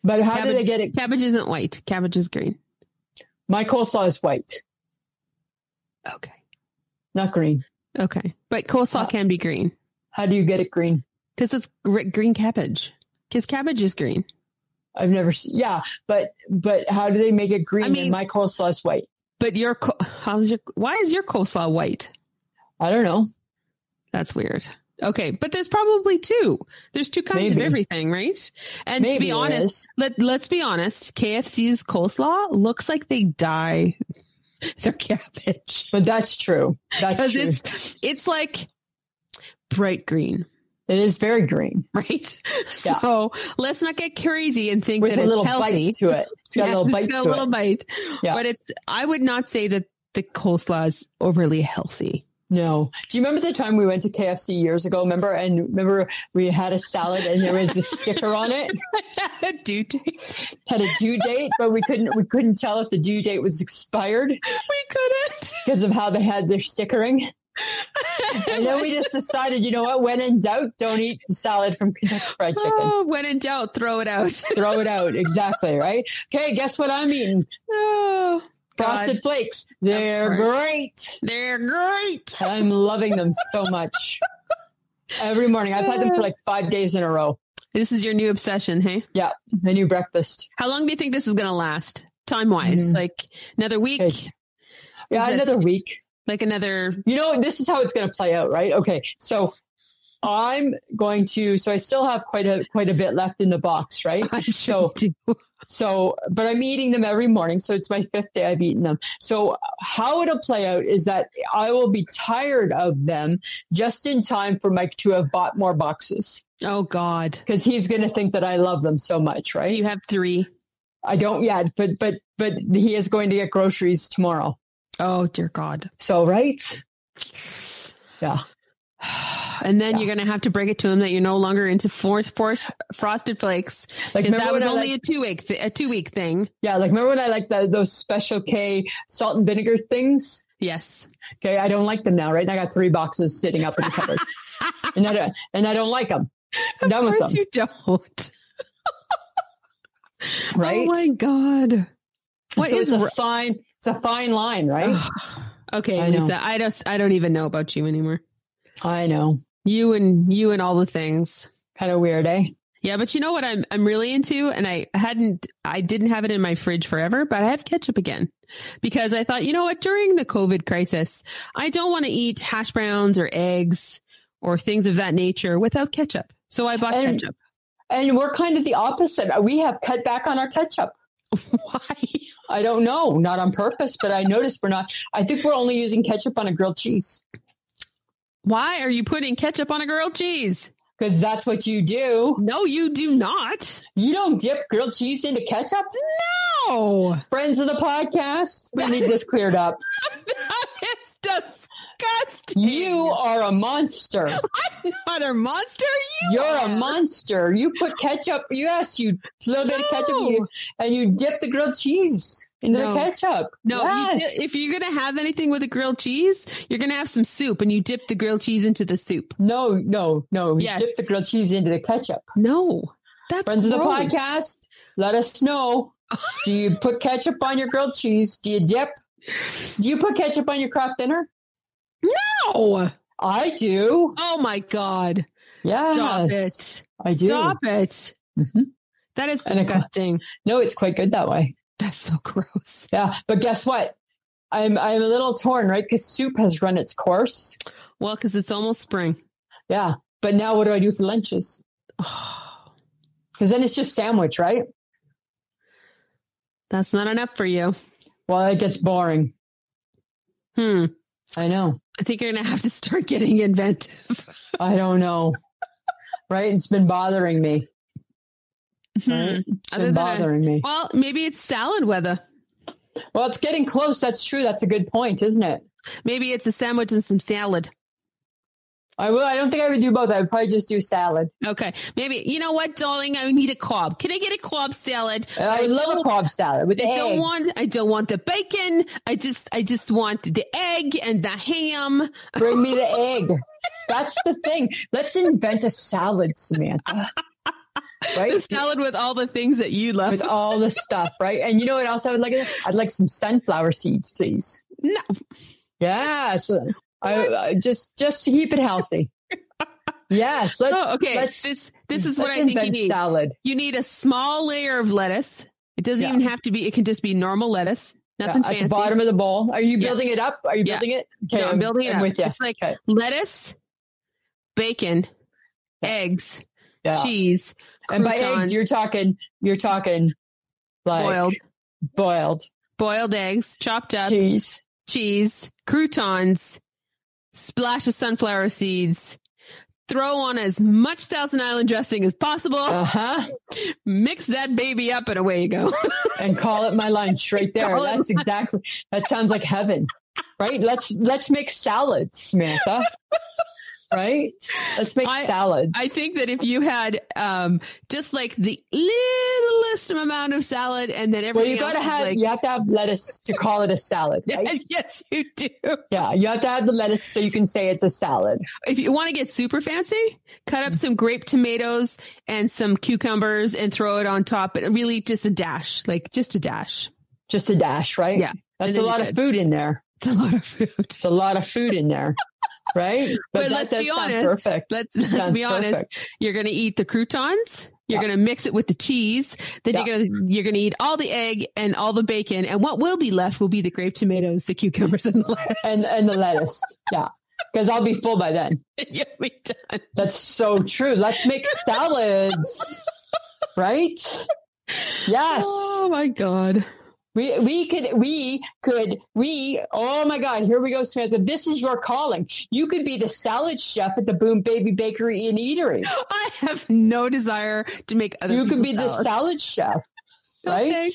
But how do they get it? Cabbage isn't white. Cabbage is green. My coleslaw is white. Okay. Not green. Okay. But coleslaw can be green. How do you get it green? Because it's green cabbage. Because cabbage is green. I've never seen. Yeah, but how do they make it green? And my coleslaw is white. But why is your coleslaw white? I don't know. That's weird. Okay, but there's probably two. There's two kinds of everything, right? And to be honest, let's be honest, KFC's coleslaw looks like they dye their cabbage. But that's true. That's true. It's like bright green. It is very green. Right? Yeah. So let's not get crazy and think with that a little it's healthy. bite to it. It's got a little bite to it. Bite. Yeah. But I would not say that the coleslaw is overly healthy. No. Do you remember the time we went to KFC years ago? Remember we had a salad and there was the sticker on it? Had a due date. Had a due date, but we couldn't tell if the due date was expired. We couldn't. Because of how they had their stickering. And then we just decided, you know what? When in doubt, don't eat the salad from Kentucky Fried Chicken. Oh, when in doubt, throw it out. Throw it out. Exactly. Right. Okay. Guess what I'm eating? Oh, Frosted Flakes. They're great. They're great. I'm loving them so much. Every morning. I've had them for like 5 days in a row. This is your new obsession, hey? Yeah. My new breakfast. How long do you think this is going to last? Time-wise? Like another week? Okay. Yeah, another week. Like another... You know, this is how it's going to play out, right? Okay. So I still have quite a bit left in the box, right? But I'm eating them every morning. So it's my 5th day I've eaten them. So how it'll play out is that I will be tired of them just in time for Mike to have bought more boxes. Oh God. Because he's going to think that I love them so much, right? You have 3. I don't yet, but he is going to get groceries tomorrow. Oh dear God. So, right? Yeah. And then you're going to have to break it to him that you're no longer into Frosted Flakes. Like that was only a 2-week thing. Yeah. Like remember when I liked those Special K salt and vinegar things? Yes. Okay. I don't like them now. Right. And I got 3 boxes sitting up in the cupboard and I don't like them. I'm done with them. You don't. Right. Oh my God. It's a fine line, right? Okay. Lisa, I don't even know about you anymore. I know. You and all the things. Kind of weird, eh? Yeah, but you know what I'm really into, and I didn't have it in my fridge forever, but I have ketchup again because I thought, you know what, during the COVID crisis, I don't want to eat hash browns or eggs or things of that nature without ketchup. So I bought ketchup. And we're kind of the opposite. We have cut back on our ketchup. Why? I don't know. Not on purpose, but I noticed we're not. I think we're only using ketchup on a grilled cheese. Why are you putting ketchup on a grilled cheese? Because that's what you do. No, you do not. You don't dip grilled cheese into ketchup? No. Friends of the podcast, we need this cleared up. It's disgusting. You are a monster. I'm not a monster. You're a monster. You put ketchup, you a little bit of ketchup and you dip the grilled cheese into the ketchup. No, yes. If you're going to have anything with a grilled cheese, you're going to have some soup and you dip the grilled cheese into the soup. No. You dip the grilled cheese into the ketchup. No, that's Friends of the podcast, let us know. Do you put ketchup on your grilled cheese? Do you dip? Do you put ketchup on your Kraft dinner? No. I do. Oh my God. Yes. Stop it. I do. Stop it. Mm-hmm. That is disgusting. No, it's quite good that way. That's so gross. Yeah. But guess what? I'm a little torn, right? Because soup has run its course. Well, because it's almost spring. Yeah. But now what do I do for lunches? Because then it's just sandwich, right? That's not enough for you. Well, it gets boring. I know. I think you're going to have to start getting inventive. I don't know. Right? It's been bothering me. Right? It's been bothering me. Well, maybe it's salad weather. Well, it's getting close. That's true. That's a good point, isn't it? Maybe it's a sandwich and some salad. I don't think I would do both. I would probably just do salad. Okay. Maybe, you know what, darling? I need a Cobb. Can I get a Cobb salad? I love a Cobb salad with the egg. I don't want the bacon. I just want the egg and the ham. Bring me the egg. That's the thing. Let's invent a salad, Samantha. Right? The salad with all the things that you love. With all the stuff, right? And you know what else I would like? I'd like some sunflower seeds, please. No. Yeah. So I just to keep it healthy. Yes. This is what I think you need. Salad. You need a small layer of lettuce. It doesn't even have to be. It can just be normal lettuce. Nothing fancy. At the bottom of the bowl. Are you building it up? Are you building it? Okay, no, I'm building it up. With you. It's like lettuce, bacon, eggs, cheese, croutons. And by eggs, you're talking like boiled eggs, chopped up, cheese, croutons, splash of sunflower seeds, throw on as much Thousand Island dressing as possible, mix that baby up, and away you go. And call it my lunch right there. That sounds like heaven, right? Let's make salads, Samantha. Right? Let's make salads. I think that if you had just like the littlest amount of salad, and then everything you have to have lettuce to call it a salad, right? Yes, you do. Yeah, you have to have the lettuce so you can say it's a salad. If you want to get super fancy, cut up some grape tomatoes and some cucumbers and throw it on top. But really, just a dash, just a dash. Just a dash, right? Yeah, that's a lot of food in there. It's a lot of food. It's a lot of food in there. Right? But let's be honest. Perfect. Let's be honest. You're going to eat the croutons. You're going to mix it with the cheese. Then you're going to eat all the egg and all the bacon. And what will be left will be the grape tomatoes, the cucumbers, and the lettuce. And the lettuce. Yeah. Because I'll be full by then. You'll be done. That's so true. Let's make salads. Right? Yes. Oh my God. We could, oh my God, here we go, Samantha. This is your calling. You could be the salad chef at the Boom Baby Bakery and Eatery. I have no desire to make other You could be salads. the salad chef, right? Okay.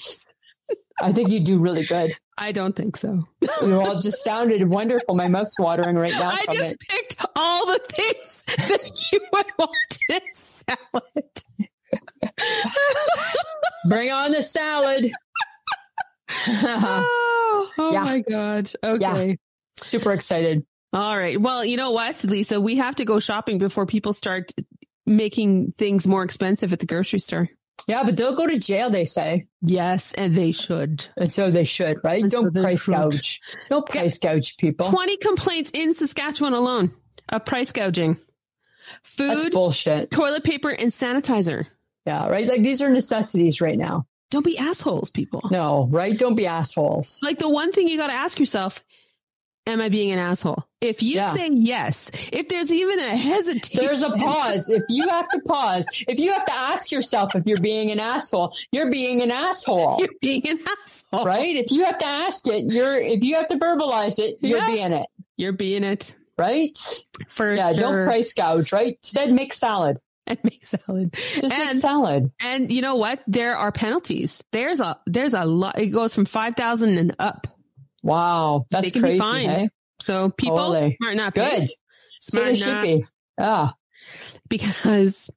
I think you do really good. I don't think so. You all just sounded wonderful. My mouth's watering right now. I just picked all the things that you would want in a salad. Bring on the salad. My God. Okay. Yeah. Super excited. All right. Well, you know what, Lisa? We have to go shopping before people start making things more expensive at the grocery store. Yeah, but they'll go to jail, they say. Yes, and they should. And so they should, right? And Don't price gouge. Don't price gouge people. 20 complaints in Saskatchewan alone of price gouging. Food, that's bullshit. Toilet paper, and sanitizer. Yeah, right? Like these are necessities right now. Don't be assholes, people. No, right? Don't be assholes. Like the one thing you got to ask yourself, am I being an asshole? If you say yes, if there's even a hesitation. There's a pause. If you have to pause, if you have to ask yourself if you're being an asshole, you're being an asshole. You're being an asshole. Right? If you have to ask it, if you have to verbalize it, you're being it. You're being it. Right? For sure. Don't price gouge, right? Instead, make salad. And make salad. Make salad. And you know what? There are penalties. There's a lot. It goes from 5,000 and up. Wow. That's they can crazy. Be fined. Hey? So people smart not pay. Good. So they should be. Yeah. Because,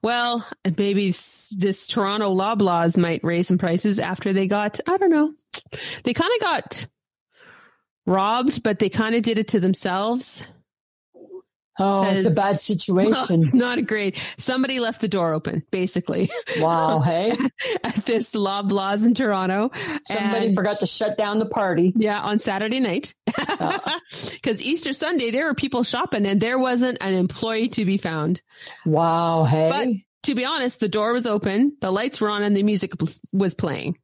well, maybe this Toronto Loblaws might raise some prices after they got, I don't know. They kind of got robbed, but they kind of did it to themselves. Oh, it's a bad situation. Well, it's not great. Somebody left the door open, basically. Wow, hey? At this Loblaws in Toronto. Somebody forgot to shut down the party. Yeah, on Saturday night. Because Easter Sunday, there were people shopping and there wasn't an employee to be found. Wow, hey? But to be honest, the door was open, the lights were on, and the music was playing.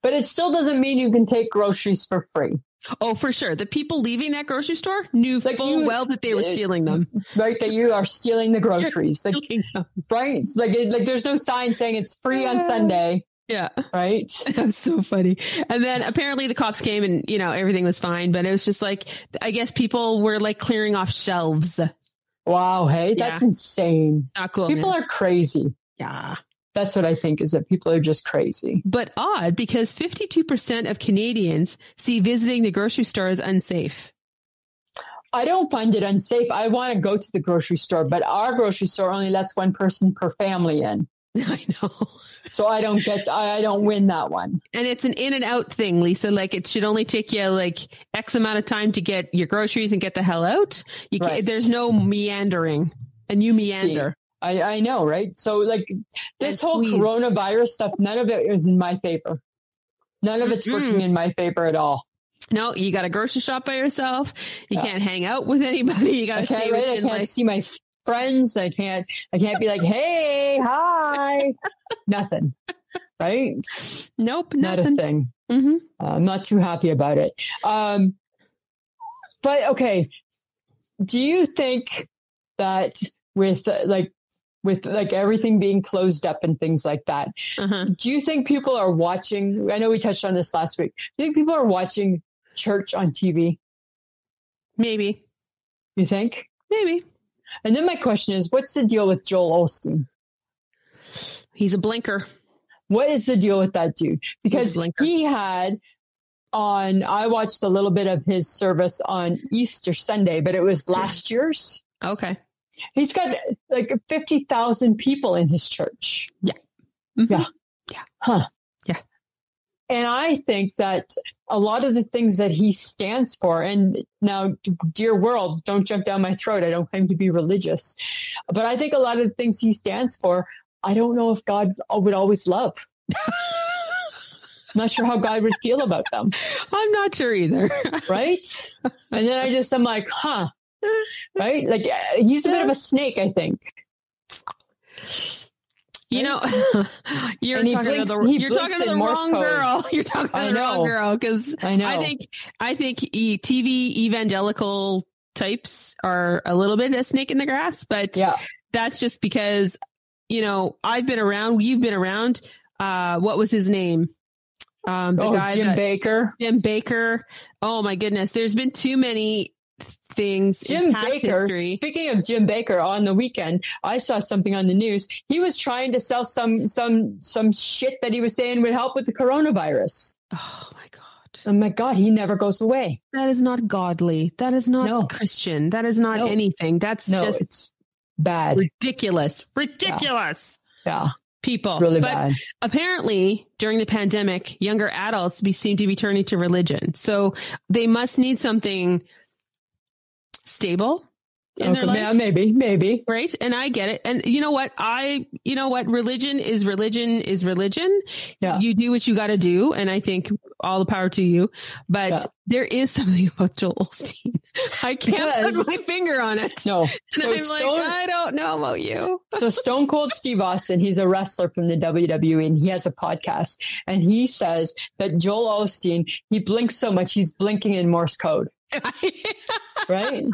But it still doesn't mean you can take groceries for free. Oh, for sure. The people leaving that grocery store knew full well that they were stealing them. Right, that you are stealing the groceries. Right? It's like there's no sign saying it's free on Sunday. Yeah. Right? That's so funny. And then apparently the cops came and, everything was fine. But it was just like, I guess people were like clearing off shelves. Wow, hey, that's insane. Not cool. People are crazy. Yeah. That's what I think, is that people are just crazy. But odd, because 52% of Canadians see visiting the grocery store as unsafe. I don't find it unsafe. I want to go to the grocery store, but our grocery store only lets one person per family in. I know. So I don't win that one. And it's an in and out thing, Lisa. Like it should only take you like X amount of time to get your groceries and get the hell out. There's no meandering, and you meander. See, I know, right? So like this whole coronavirus stuff, none of it is in my favor. None of it's working in my favor at all. No, you got to grocery shop by yourself. You can't hang out with anybody. You got to stay within. I can't see my friends. I can't be like, hey, hi. Nothing. Right? Nope. Not nothing. a thing. Mm-hmm. I'm not too happy about it. But okay. Do you think that with everything being closed up and things like that, do you think people are watching? I know we touched on this last week. Do you think people are watching church on TV? Maybe. You think? Maybe. And then my question is, what's the deal with Joel Olsteen? He's a blinker. What is the deal with that dude? Because he had I watched a little bit of his service on Easter Sunday, but it was last year's. Okay. He's got like 50,000 people in his church. Yeah. Mm-hmm. Yeah. Yeah. Huh. Yeah. And I think that a lot of the things that he stands for, and now, dear world, don't jump down my throat. I don't claim to be religious, but I think a lot of the things he stands for, I don't know if God would always love. I'm not sure how God would feel about them. I'm not sure either. Right? And then I'm like, huh. Right? Like, he's a bit of a snake, I think. You know, you're talking to the wrong girl. You're talking to the wrong girl, because I think TV evangelical types are a little bit a snake in the grass, but that's just because, you know, I've been around, you've been around. What was his name? Jim Baker. Oh my goodness. There's been too many things. Jim Baker. Speaking of Jim Baker, on the weekend, I saw something on the news. He was trying to sell some shit that he was saying would help with the coronavirus. Oh my God. Oh my God. He never goes away. That is not godly. That is not Christian. That is not anything. That's just it's bad. Ridiculous. Yeah. People. Really bad. Apparently, during the pandemic, younger adults seem to be turning to religion. So they must need something stable in their life. Yeah, maybe. Right. And I get it. And you know what? Religion is religion. Yeah. You do what you got to do. And I think all the power to you. But there is something about Joel Olsteen. I can't put my finger on it. No. And I don't know about you. So Stone Cold Steve Austin, he's a wrestler from the WWE, and he has a podcast. And he says that Joel Olsteen, he blinks so much, he's blinking in Morse code. Right?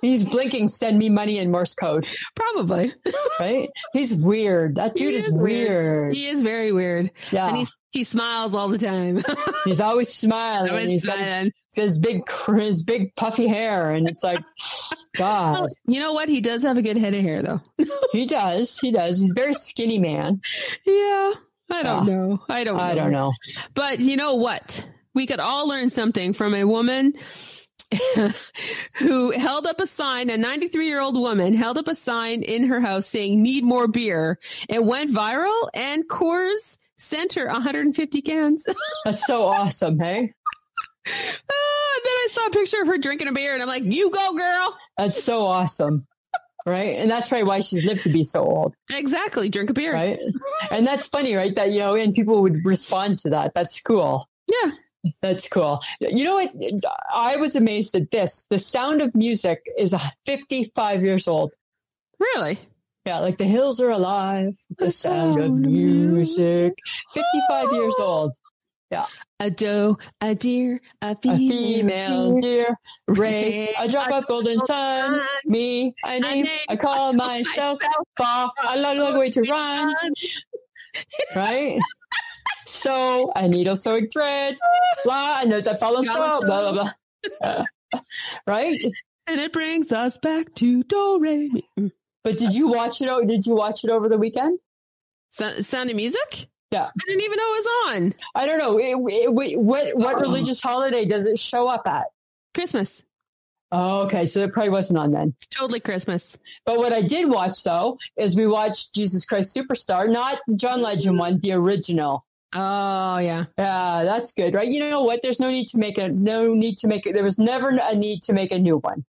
He's blinking, send me money in Morse code. Probably. Right? He's weird. That dude is weird. He is very weird. Yeah. And he smiles all the time. He's always smiling. He's got his big puffy hair, and it's like, God. Well, you know what? He does have a good head of hair, though. He does. He's a very skinny man. Yeah. I don't know. I don't know. But you know what? We could all learn something from a woman who held up a sign, a 93-year-old woman held up a sign in her house saying, need more beer. It went viral, and Coors sent her 150 cans. That's so awesome, hey? Then I saw a picture of her drinking a beer, and I'm like, you go, girl. That's so awesome. Right. And that's probably why she's lived to be so old. Exactly. Drink a beer. Right. And that's funny, right? That, you know, and people would respond to that. That's cool. Yeah. That's cool. You know what? I was amazed at this. The Sound of Music is 55 years old. Really? Yeah, like The Hills Are Alive. The Sound of Music. 55 years old. Yeah. A doe, a deer, a female deer, Ray, a drop of golden sun, me, a name, I call myself, fall, a long way to run. Right? So, a needle sewing thread, blah, and there's a fallen soul, blah, blah, blah. Right? And it brings us back to do, re, mi. But did you watch it over the weekend? Sound of Music? Yeah. I didn't even know it was on. I don't know. What religious holiday does it show up at? Christmas. Oh, okay. So it probably wasn't on then. It's totally Christmas. But what I did watch, though, is we watched Jesus Christ Superstar, not John Legend one, the original. Oh, yeah. Yeah, that's good, right? You know what? There's no need to make it. There was never a need to make a new one.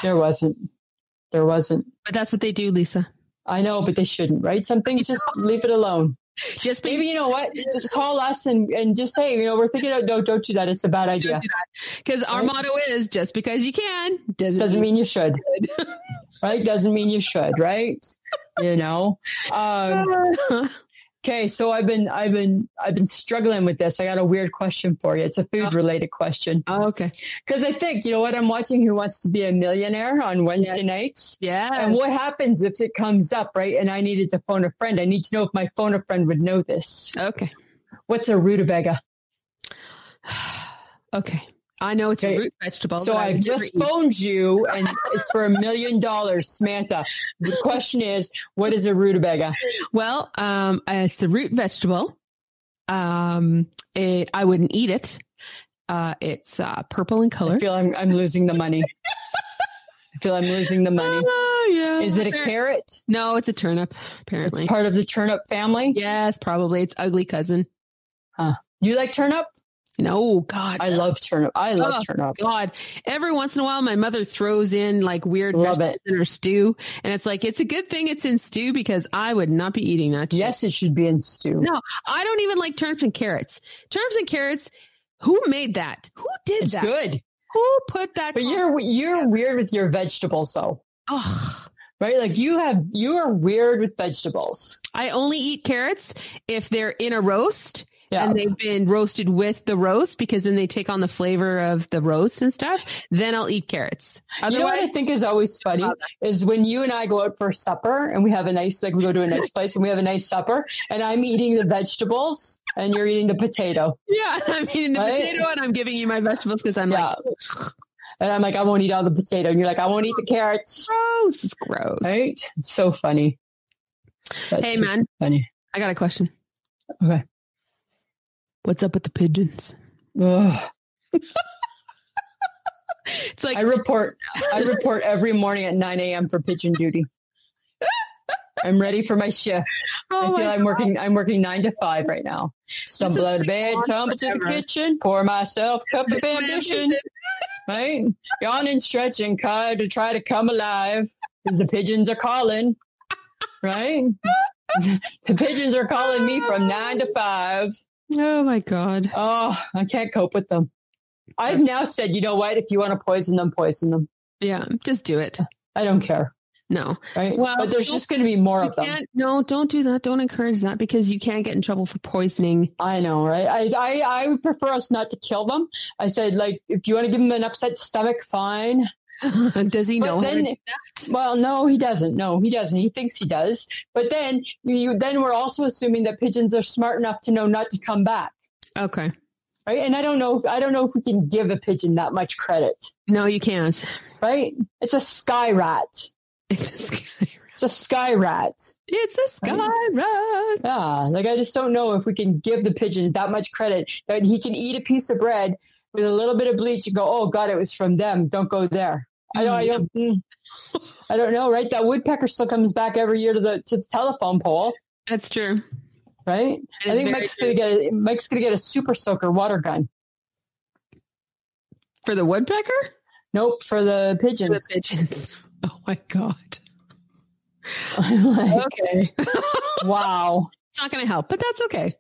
There wasn't. But that's what they do, Lisa. I know, but they shouldn't, right? Some things just leave it alone. Just maybe, you know what? Just call us and just say, you know, we're thinking of, no, don't do that. It's a bad idea. Because our motto is just because you can doesn't mean you should. Right? Doesn't mean you should, right? You know? Okay, so I've been struggling with this. I got a weird question for you. It's a food related question. Oh, okay. Because I think, you know what, I'm watching Who Wants to Be a Millionaire on Wednesday nights. Yeah. And what happens if it comes up, right? And I needed to phone a friend. I need to know if my phone a friend would know this. Okay. What's a rutabaga? Okay. I know it's a root vegetable. So I've just phoned you and it's for $1 million, Samantha. The question is, what is a rutabaga? Well, it's a root vegetable. I wouldn't eat it. It's purple in color. I feel I'm losing the money. Yeah. Is it a carrot? No, it's a turnip, apparently. It's part of the turnip family? Yes, probably. It's ugly cousin. Huh. Do you like turnip? No, God. I love turnip. Turnip. God. Every once in a while, my mother throws in like weird vegetables in her stew. And it's like, it's a good thing it's in stew because I would not be eating that. Yes, it should be in stew. No, I don't even like turnips and carrots. Turnips and carrots, who made that? Who did that? It's good. Who put that? But you're weird with your vegetables though. Oh. Right? Like you are weird with vegetables. I only eat carrots if they're in a roast. Yeah. And they've been roasted with the roast because then they take on the flavor of the roast and stuff. Then I'll eat carrots. Otherwise, you know what I think is always funny is when you and I go out for supper and we have we go to a nice place and we have a nice supper and I'm eating the vegetables and you're eating the potato. Yeah, I'm eating the potato and I'm giving you my vegetables because I'm like... And I'm like, I won't eat all the potato. And you're like, I won't eat the carrots. Gross. It's gross. Right? It's so funny. Hey, man. Funny. I got a question. Okay. What's up with the pigeons? Ugh. It's like I report every morning at 9 a.m. for pigeon duty. I'm ready for my shift. I feel I'm working 9 to 5 right now. Stumble out of bed, tumble to the kitchen, pour myself a cup of ambition. Right? Yawn and stretch and to try to come alive because the pigeons are calling. Right? The pigeons are calling me from 9 to 5. Oh my God. Oh, I can't cope with them. I've now said, you know what? If you want to poison them, poison them. Yeah, just do it. I don't care. No. Right? Well, but there's just going to be more of them. No, don't do that. Don't encourage that because you can't get in trouble for poisoning. I know, right? I would prefer us not to kill them. I said, like, if you want to give them an upset stomach, fine. Does he know how to do that? Well, no, he doesn't. No, he doesn't. He thinks he does. But then we're also assuming that pigeons are smart enough to know not to come back. Okay. Right. And I don't know if we can give a pigeon that much credit. No, you can't. Right. It's a sky rat. It's a sky rat. It's a sky rat. It's a sky rat. Yeah. Like, I just don't know if we can give the pigeon that much credit that he can eat a piece of bread with a little bit of bleach and go, oh God, it was from them. Don't go there. I don't know, right? That woodpecker still comes back every year to the telephone pole. That's true. Right? I think Mike's gonna get a super soaker water gun. For the woodpecker? Nope, for the pigeons. For the pigeons. Oh my God. Okay. Wow. It's not going to help, but that's okay.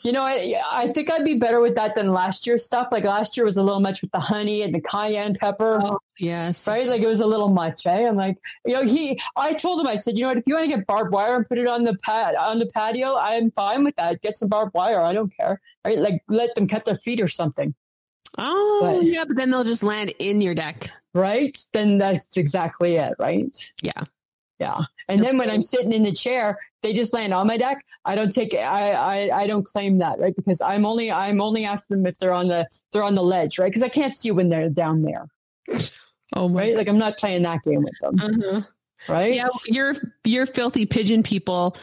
You know, I think I'd be better with that than last year's stuff. Like last year was a little much with the honey and the cayenne pepper. Oh, yes. Right? Like it was a little much, eh? I'm like, you know, I told him, I said, you know what, if you want to get barbed wire and put it on the patio, I'm fine with that. Get some barbed wire. I don't care. Right? Like let them cut their feet or something. Oh, yeah. But then they'll just land in your deck. Right? Then that's exactly it. Right? Yeah. Yeah. And then when I'm sitting in the chair, they just land on my deck. I don't take it. I don't claim that, right? Because I'm only after them if they're on the ledge, right? Because I can't see when they're down there. Oh my! Right? Like I'm not playing that game with them. Uh-huh. Right? Yeah, your filthy pigeon people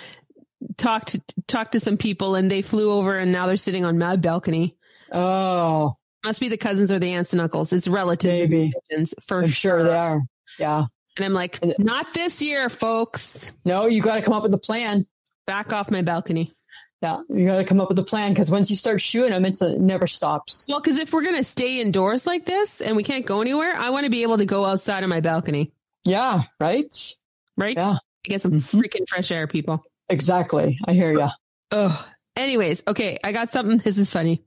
talked to some people and they flew over and now they're sitting on my balcony. Oh, must be the cousins or the aunts and uncles. It's relatives. Maybe. Pigeons, for I'm sure they are. Yeah. And I'm like, not this year, folks. No, you got to come up with a plan. Back off my balcony. Yeah, you got to come up with a plan because once you start shooting them, it never stops. Well, because if we're going to stay indoors like this and we can't go anywhere, I want to be able to go outside of my balcony. Yeah, right? Right? Yeah. Get some freaking fresh air, people. Exactly. I hear you. Ugh. Anyways, okay, I got something. This is funny.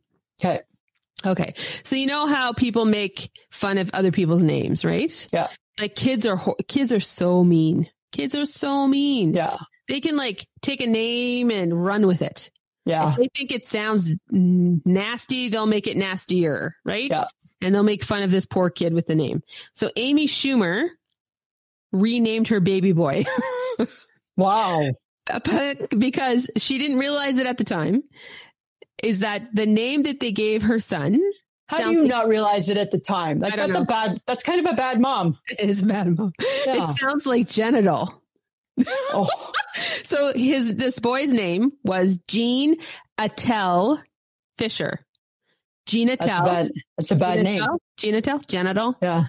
Okay. So you know how people make fun of other people's names, right? Yeah. Like kids are so mean. Kids are so mean. Yeah. They can like take a name and run with it. Yeah. If they think it sounds nasty, they'll make it nastier, right? Yeah. And they'll make fun of this poor kid with the name. So Amy Schumer renamed her baby boy. Wow. Because she didn't realize it at the time, is that the name that they gave her son How do you not realize it at the time? Like that's kind of a bad mom. It is a bad mom. Yeah. It sounds like genital. Oh. So this boy's name was Gene Attell Fisher. Gene Attell. That's a bad name. Gene Attell? Genital? Yeah.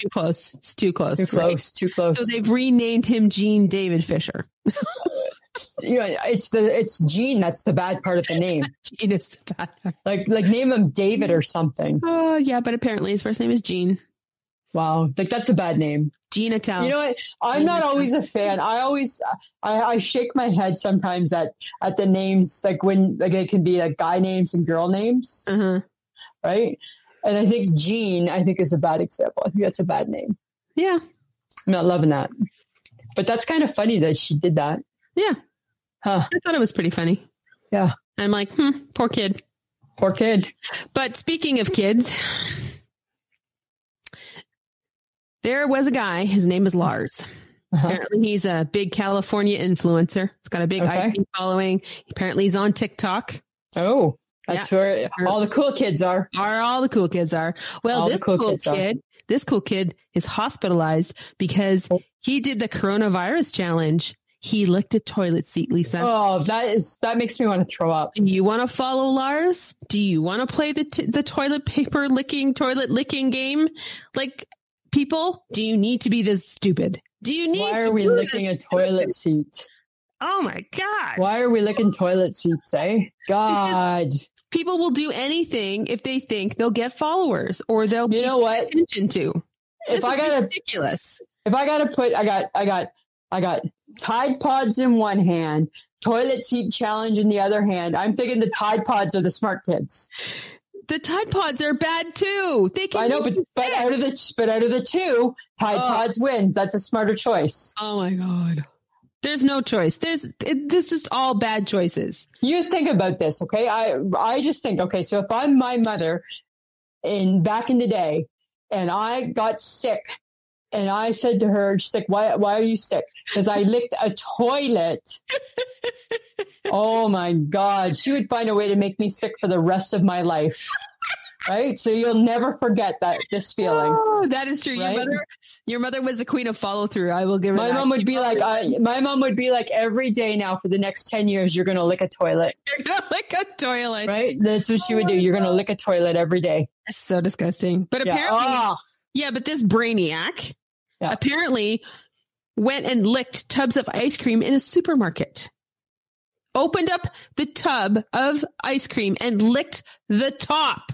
Too close. It's too close. Too close. Too close. So they've renamed him Gene David Fisher. It's Gene. That's the bad part of the name. Gene is the bad part. Like name him David or something. Oh yeah, but apparently his first name is Gene. Wow, like that's a bad name. Gene Attell. You know what? I'm not always a fan. I shake my head sometimes at the names, like when it can be like guy names and girl names, right? And I think Gene, is a bad example. I think that's a bad name. Yeah, I'm not loving that. But that's kind of funny that she did that. Yeah. Huh. I thought it was pretty funny. Yeah. I'm like, poor kid. Poor kid. But speaking of kids, there was a guy. His name is Lars. Apparently, he's a big California influencer. He's got a big IG following. Apparently, he's on TikTok. Oh, that's where all the cool kids are. All the cool kids are. Well, this cool kid is hospitalized because he did the coronavirus challenge. He licked a toilet seat, Lisa. Oh, that makes me want to throw up. Do you want to follow Lars? Do you want to play the toilet licking game? Like, people, do you need to be this stupid? Why are we licking a toilet seat? Oh my God. Why are we licking toilet seats, eh? God. Because people will do anything if they think they'll get followers or they'll be attention to. Ridiculous. If I gotta put, I got Tide Pods in one hand, toilet seat challenge in the other hand. I'm thinking the Tide Pods are the smart kids. The Tide Pods are bad too. They can. I know, but out of the two, Tide Pods wins. That's a smarter choice. Oh my God. There's no choice. This is just all bad choices. You think about this, okay? I just think, okay, so if I'm my mother back in the day and I got sick and I said to her, she's like, why are you sick? Because I licked a toilet. Oh my God. She would find a way to make me sick for the rest of my life. Right? So you'll never forget this feeling. Oh, that is true. Right? Your mother was the queen of follow through. I will give her my mom would be like, every day now for the next 10 years, you're going to lick a toilet. You're going to lick a toilet. Right? That's what she would do. You're going to lick a toilet every day. That's so disgusting. But apparently, but this brainiac apparently went and licked tubs of ice cream in a supermarket. Opened up the tub of ice cream and licked the top.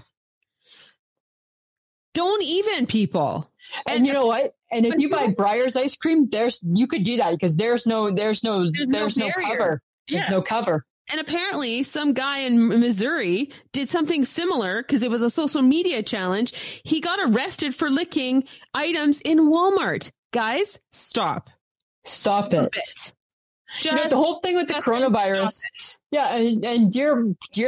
Don't even, people. And you know what? And if you buy Breyer's ice cream, you could do that because there's no cover. There's no cover. And apparently some guy in Missouri did something similar because it was a social media challenge. He got arrested for licking items in Walmart. Guys, stop it. You know, the whole thing with the coronavirus. Yeah. And dear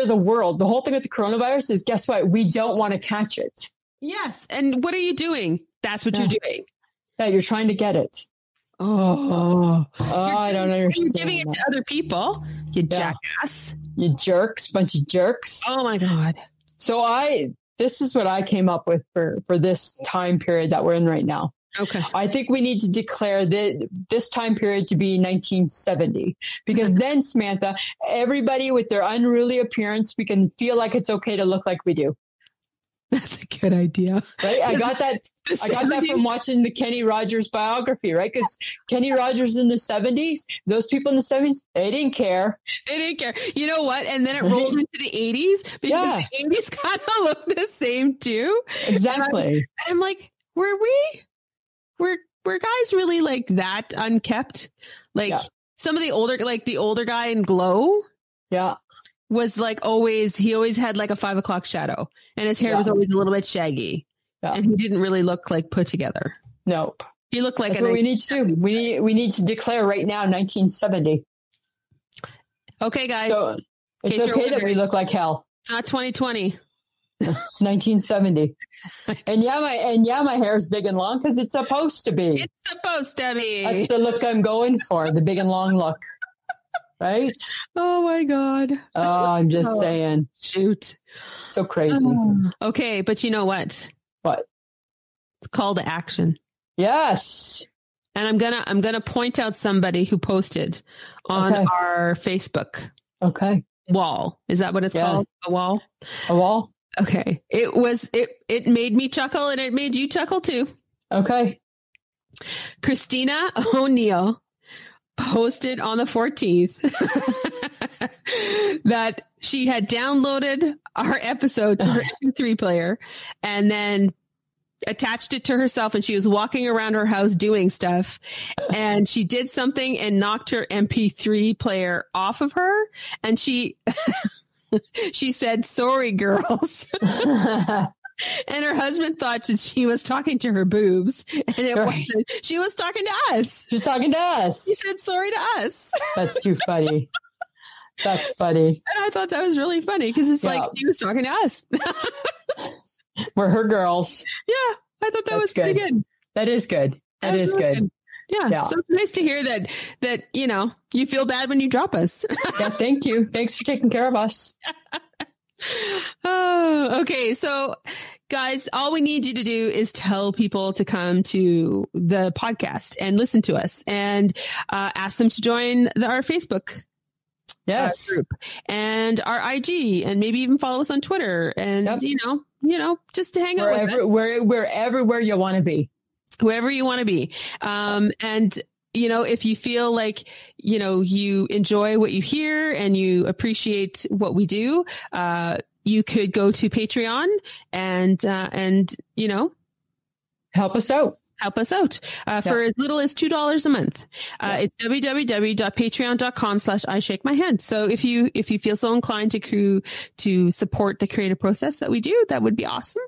the world, the whole thing with the coronavirus is, guess what? We don't want to catch it. Yes. And what are you doing? That's what you're doing. Yeah, you're trying to get it. Oh, I don't understand. You're giving it to other people, you jackass. You jerks, bunch of jerks. Oh my God. So this is what I came up with for this time period that we're in right now. Okay. I think we need to declare this time period to be 1970 because then, Samantha, everybody with their unruly appearance, we can feel like it's okay to look like we do. That's a good idea. Right? I got that from watching the Kenny Rogers biography, right? Because Kenny Rogers in the 70s, those people in the 70s, they didn't care. You know what? And then it rolled into the 80s because the 80s kind of look the same too. Exactly. And I'm like, were guys really like that unkept? Like some of the older guy in Glow. Yeah. Was like he always had like a 5 o'clock shadow and his hair was always a little bit shaggy and he didn't really look like put together. Nope. He looked like That's what we need to do. We need to declare right now 1970. Okay, guys. So it's okay that we look like hell. It's not 2020. It's 1970. and my hair is big and long because it's supposed to be. It's supposed to be. That's the look I'm going for, the big and long look. Right? Oh my God. Oh, I'm just saying. Shoot. So crazy. Okay. But you know what? What? It's call to action. Yes. And I'm going to point out somebody who posted on our Facebook wall. Is that what it's called? A wall? A wall? Okay. It made me chuckle and it made you chuckle too. Okay. Christina O'Neill posted on the 14th that she had downloaded our episode to her MP3 player and then attached it to herself, and she was walking around her house doing stuff, and she did something and knocked her MP3 player off of her, and she said, "Sorry, girls." And her husband thought that she was talking to her boobs, and it wasn't. She was talking to us. She's talking to us. She said sorry to us. That's too funny. That's funny. And I thought that was really funny because it's like she was talking to us. We're her girls. Yeah, I thought that was pretty good. That is good. That is really good. Yeah. So it's nice to hear that you feel bad when you drop us. Yeah, thank you. Thanks for taking care of us. Oh, okay. So guys, all we need you to do is tell people to come to the podcast and listen to us and ask them to join our Facebook group and our IG, and maybe even follow us on Twitter, and just to hang out with us. We're everywhere you want to be. Wherever you want to be. And if you feel like, you enjoy what you hear and you appreciate what we do, you could go to Patreon and help us out. Help us out for as little as $2 a month. It's www.patreon.com/IShakeMyHead. So if you feel so inclined to support the creative process that we do, that would be awesome.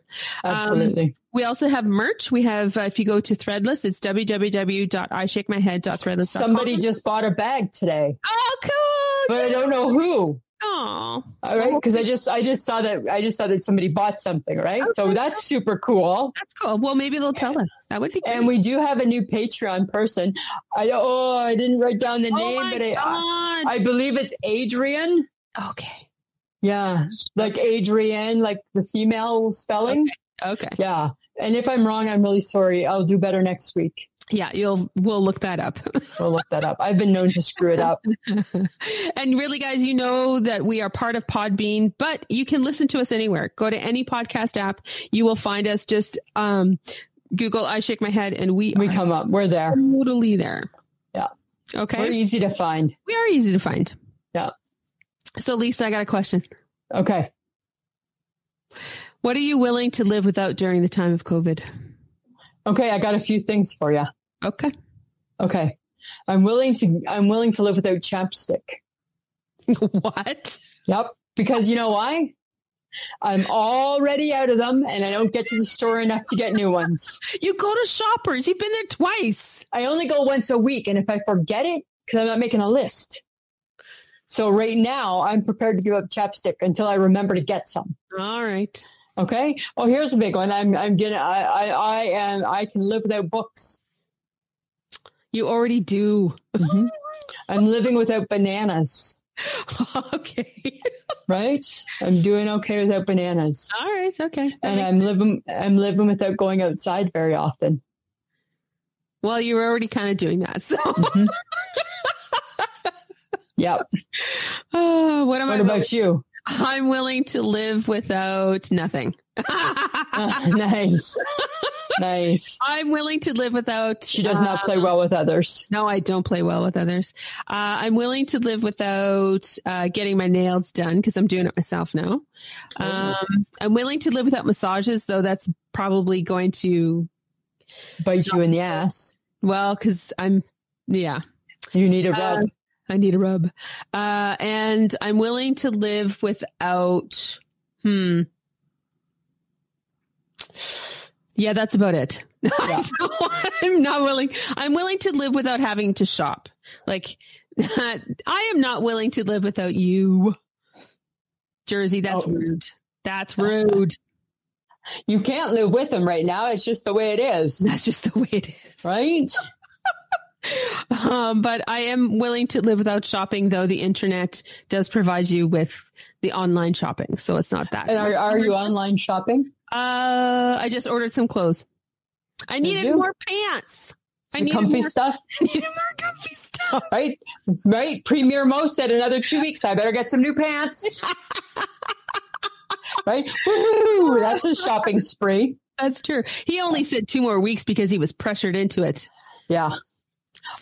Absolutely. We also have merch. We have, if you go to Threadless, it's www.ishakemyhead.threadless.com. Somebody just bought a bag today. Oh, cool. But I don't know who. Oh, all right. Because I just saw that somebody bought something, right? Okay. So that's super cool. That's cool. Well, maybe they'll tell us. That would be great. And we do have a new Patreon person. I didn't write down the name, but I believe it's Adrian. Okay. Yeah. Like Adrienne, like the female spelling. Okay. Yeah. And if I'm wrong, I'm really sorry. I'll do better next week. Yeah, we'll look that up. We'll look that up. I've been known to screw it up. And really, guys, you know that we are part of Podbean, but you can listen to us anywhere. Go to any podcast app. You will find us. Just Google I Shake My Head, and we come up. We're there. Totally there. Yeah. Okay. We're easy to find. We are easy to find. Yeah. So, Lisa, I got a question. Okay. What are you willing to live without during the time of COVID? Okay, I got a few things for you. Okay. I'm willing to live without chapstick. What? Yep. Because you know why? I'm already out of them, and I don't get to the store enough to get new ones. You go to Shoppers. You've been there twice. I only go once a week, and if I forget it, because I'm not making a list. So right now, I'm prepared to give up chapstick until I remember to get some. All right. Okay. Oh, here's a big one. I can live without books. You already do. Mm-hmm. I'm living without bananas. Okay. Right? I'm doing okay without bananas. All right. Okay. And I'm living without going outside very often. Well, you were already kind of doing that. So. Mm-hmm. Yep. What about you? I'm willing to live without nothing. Nice. I'm willing to live without... She does not play well with others. No, I don't play well with others. I'm willing to live without getting my nails done because I'm doing it myself now. I'm willing to live without massages, though that's probably going to... bite you in the ass. Well, because You need a rub. I need a rub. And I'm willing to live without, yeah, that's about it. Yeah. I'm not willing. I'm willing to live without having to shop. Like, I am not willing to live without you. Jersey, that's rude. That's rude. You can't live with him right now. It's just the way it is. That's just the way it is. Right? But I am willing to live without shopping, though the internet does provide you with the online shopping. So it's not that. And are you online shopping? I just ordered some clothes. I needed more pants. I needed comfy stuff. I needed more comfy stuff. Right. Premier Mo said another 2 weeks. I better get some new pants. Right. Woo-hoo, that's a shopping spree. That's true. He only said 2 more weeks because he was pressured into it. Yeah.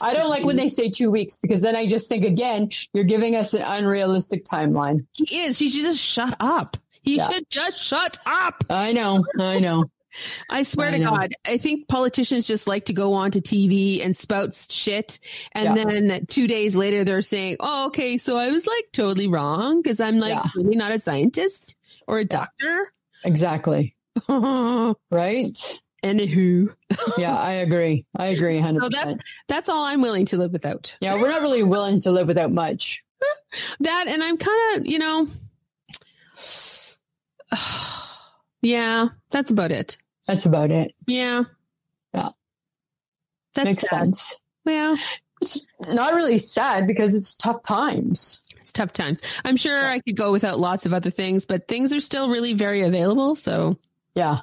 I don't like when they say 2 weeks because then I just think, again, you're giving us an unrealistic timeline. He is. He should just shut up. He should just shut up. I know. I swear to God, I think politicians just like to go on to TV and spout shit. And then 2 days later, they're saying, oh, okay, so I was like totally wrong because I'm like really not a scientist or a doctor. Exactly. Right? Anywho. Yeah, I agree 100%. So that's all I'm willing to live without. Yeah, we're not really willing to live without much. That, and I'm kind of, yeah, that's about it. That's about it. Yeah. Yeah. That makes sense. Well, it's not really sad because it's tough times. It's tough times. I'm sure I could go without lots of other things, but things are still really very available. So yeah.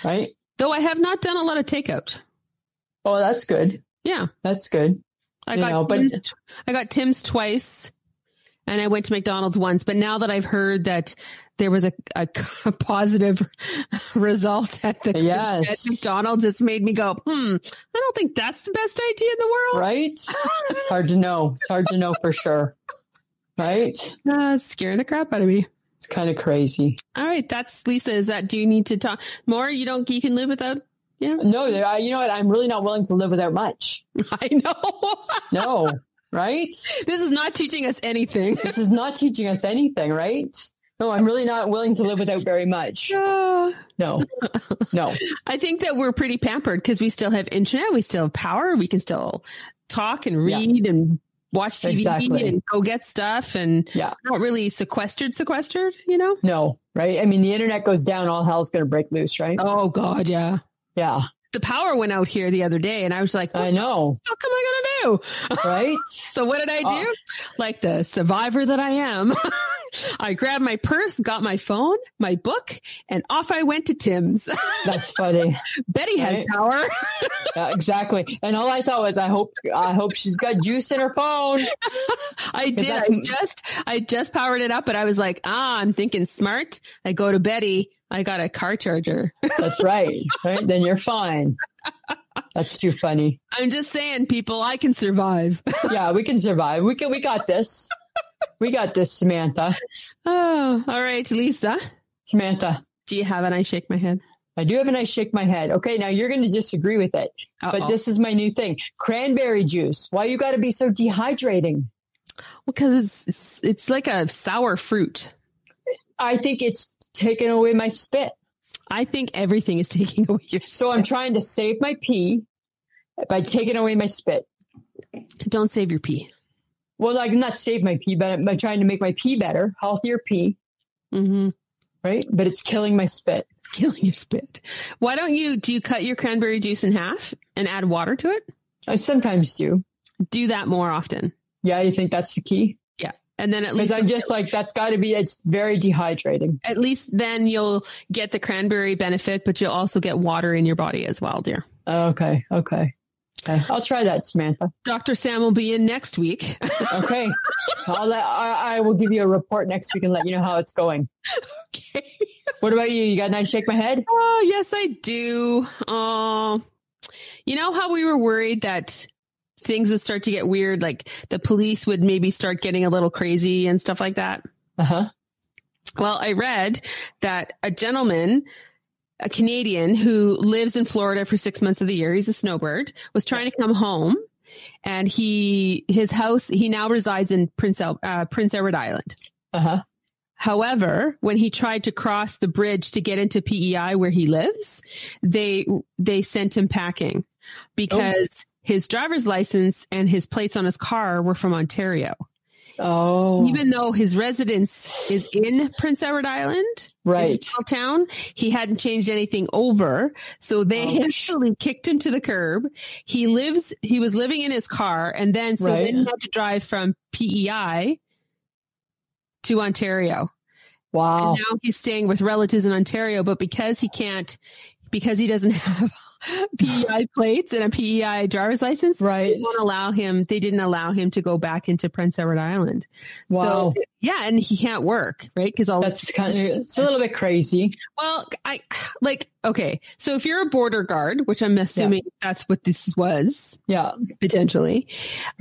Right. Though I have not done a lot of takeout. Oh, that's good. Yeah. That's good. I got Tim's twice. And I went to McDonald's once, but now that I've heard that there was a positive result at at McDonald's, it's made me go, I don't think that's the best idea in the world. Right? It's hard to know. It's hard to know for sure. Right? Scaring the crap out of me. It's kind of crazy. All right. That's Lisa. Do you need to talk more? You can live without? Yeah. No, you know what? I'm really not willing to live without much. I know. No. Right? This is not teaching us anything. This is not teaching us anything, right? No, I'm really not willing to live without very much. No. I think that we're pretty pampered because we still have internet. We still have power. We can still talk and read and watch TV and go get stuff and not really sequestered, No, right? I mean, the internet goes down, all hell's going to break loose, right? Oh, God, yeah. Yeah. The power went out here the other day and I was like, I know. What am I going to do? Right? So what did I do? Like the survivor that I am, I grabbed my purse, got my phone, my book, and off I went to Tim's. That's funny. Betty has power. Exactly. And all I thought was, I hope she's got juice in her phone. I did. I just powered it up, but I was like, I'm thinking smart. I go to Betty. I got a car charger. That's right. Right. Then you're fine. That's too funny. I'm just saying, people, I can survive. Yeah, we can survive. We got this. We got this, Samantha. Oh, all right, Lisa. Samantha. Do you have an I shake my head? I do have an I shake my head. Okay, now you're going to disagree with it. But this is my new thing. Cranberry juice. Why you got to be so dehydrating? Well, because it's like a sour fruit. I think it's taking away my spit. I think everything is taking away your spit. So I'm trying to save my pee by taking away my spit. Don't save your pee. Well, I can not save my pee, but I'm trying to make my pee better, healthier pee. Mm-hmm. Right? But it's killing my spit. It's killing your spit. Why don't you cut your cranberry juice in half and add water to it? I sometimes do. Do that more often. Yeah, you think that's the key? Yeah. And then at least I'm just like, that's got to be, it's very dehydrating. At least then you'll get the cranberry benefit, but you'll also get water in your body as well, dear. Okay. I'll try that, Samantha. Dr. Sam will be in next week. Okay. I will give you a report next week and let you know how it's going. Okay. What about you? You got a nice shake my head? Oh, yes, I do. You know how we were worried that things would start to get weird, like the police would maybe start getting a little crazy and stuff like that? Uh-huh. Well, I read that a gentleman, a Canadian who lives in Florida for 6 months of the year, he's a snowbird, was trying to come home, and he now resides in Prince Edward Island. Uh-huh. However, when he tried to cross the bridge to get into PEI where he lives, they sent him packing because his driver's license and his plates on his car were from Ontario. Oh, even though his residence is in Prince Edward Island, right, town, he hadn't changed anything over. So they actually kicked him to the curb. He was living in his car, and then then he had to drive from PEI to Ontario. Wow. And now he's staying with relatives in Ontario, but because he doesn't have PEI plates and a PEI driver's license, right, they didn't allow him to go back into Prince Edward Island. Wow. So, yeah, and he can't work, right? Because it's a little bit crazy. Well, okay, so if you're a border guard, which I'm assuming that's what this was, potentially,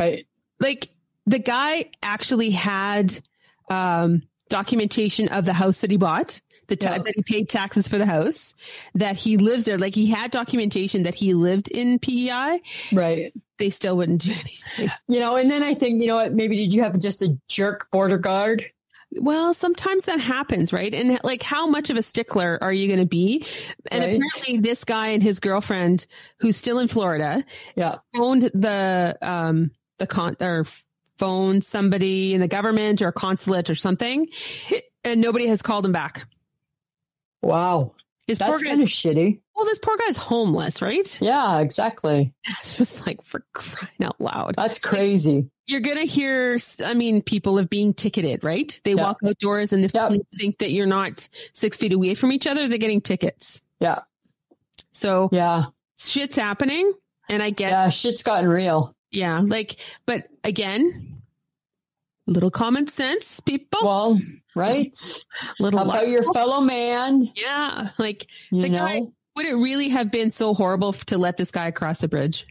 right? Like the guy actually had documentation of the house that he bought. That he paid taxes for the house, that he lives there. Like he had documentation that he lived in PEI. Right. They still wouldn't do anything. And then I think, maybe did you have just a jerk border guard? Well, sometimes that happens, right? And like, how much of a stickler are you going to be? And apparently this guy and his girlfriend, who's still in Florida, phoned phoned somebody in the government or a consulate or something, and nobody has called him back. Wow. That's kind of shitty. Well, this poor guy's homeless, right? Yeah, exactly. It's just like, for crying out loud. That's crazy. Like, you're going to hear, people of being ticketed, right? They walk outdoors, and if police think that you're not 6 feet away from each other, they're getting tickets. Yeah. So shit's happening, and I get... Yeah, shit's gotten real. Yeah, but again, little common sense, people. Well... Right. How about your fellow man? Yeah. Guy, would it really have been so horrible to let this guy across the bridge?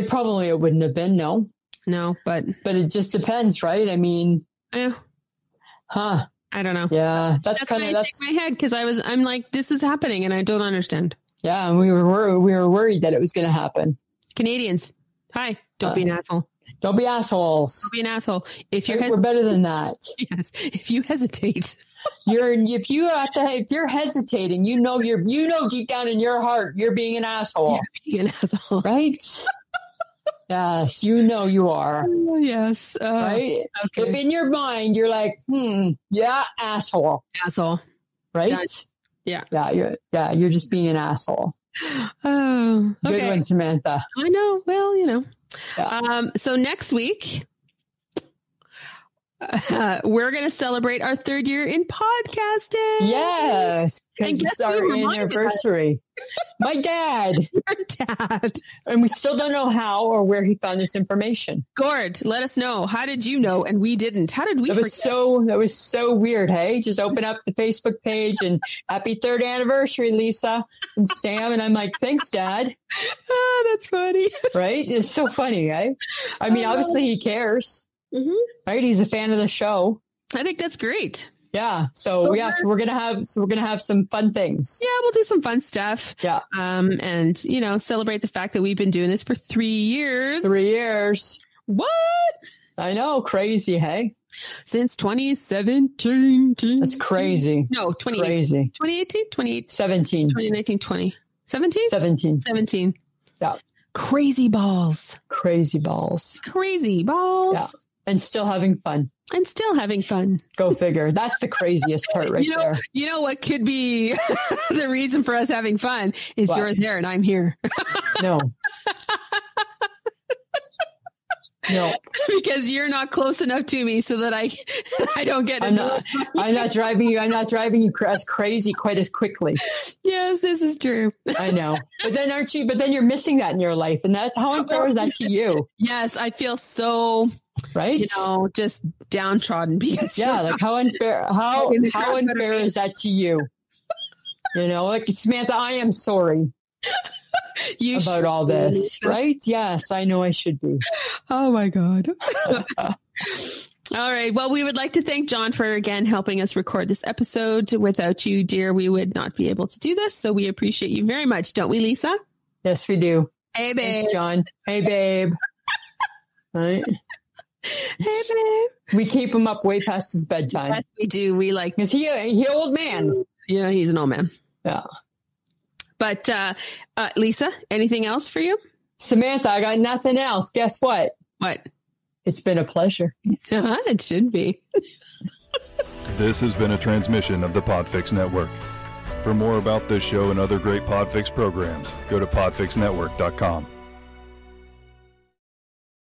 Probably it wouldn't have been. No, but it just depends, right? I mean, I don't know. Yeah. That's kind of, that's my head. Cause I'm like, this is happening and I don't understand. Yeah. And we were worried that it was going to happen. Canadians. Hi. Don't be an asshole. Don't be assholes. Don't be an asshole. We're better than that. Yes. If you hesitate, if you're hesitating, deep down in your heart, you're being an asshole. You're being an asshole. Right? Yes, you are. Oh, yes. Right? Okay. If in your mind, you're like, asshole. Asshole. Right? Done. Yeah. Yeah, you're just being an asshole. Oh, okay. Good one, Samantha. I know. Well, Yeah. So next week, we're going to celebrate our 3rd year in podcasting. Yes. Because it's our anniversary. My dad. Your dad. And we still don't know how or where he found this information. Gord, let us know. How did you know and we didn't? How did we forget? That was so weird, hey? Just open up the Facebook page and happy 3rd anniversary, Lisa and Sam. And I'm like, thanks, Dad. Oh, that's funny. Right? It's so funny, eh? I mean, obviously he cares. Mm-hmm. Right? He's a fan of the show. I think that's great. Yeah. So we're gonna have some fun things. Yeah, we'll do some fun stuff. Yeah. And celebrate the fact that we've been doing this for 3 years. 3 years. What? I know, crazy, hey? Since 2017. That's crazy. No, 2018. 2018, 17. 2019, 20. 17? 17. 17. Yeah. Crazy balls. Crazy balls. Crazy balls. Yeah. And still having fun. Go figure. That's the craziest part there. You know what could be the reason for us having fun is you're there and I'm here. No. No. Because you're not close enough to me so that I don't get I'm not driving you as crazy quite as quickly. Yes, this is true. I know. But then you're missing that in your life. And that's how unfair is that to you? Yes, I feel so just downtrodden because like how unfair is that to you? Like Samantha, I am sorry. About all this, right? Yes, I know I should be. Oh my God. All right. Well, we would like to thank John for again helping us record this episode. Without you, dear, we would not be able to do this. So we appreciate you very much. Don't we, Lisa? Yes, we do. Hey, babe. Thanks, John. Hey, babe. Right? Hey, babe. We keep him up way past his bedtime. Yes, we do. We like. Is he an old man? Yeah, he's an old man. Yeah. But Lisa, anything else for you? Samantha, I got nothing else. Guess what? What? It's been a pleasure. It should be. This has been a transmission of the Podfix Network. For more about this show and other great Podfix programs, go to podfixnetwork.com.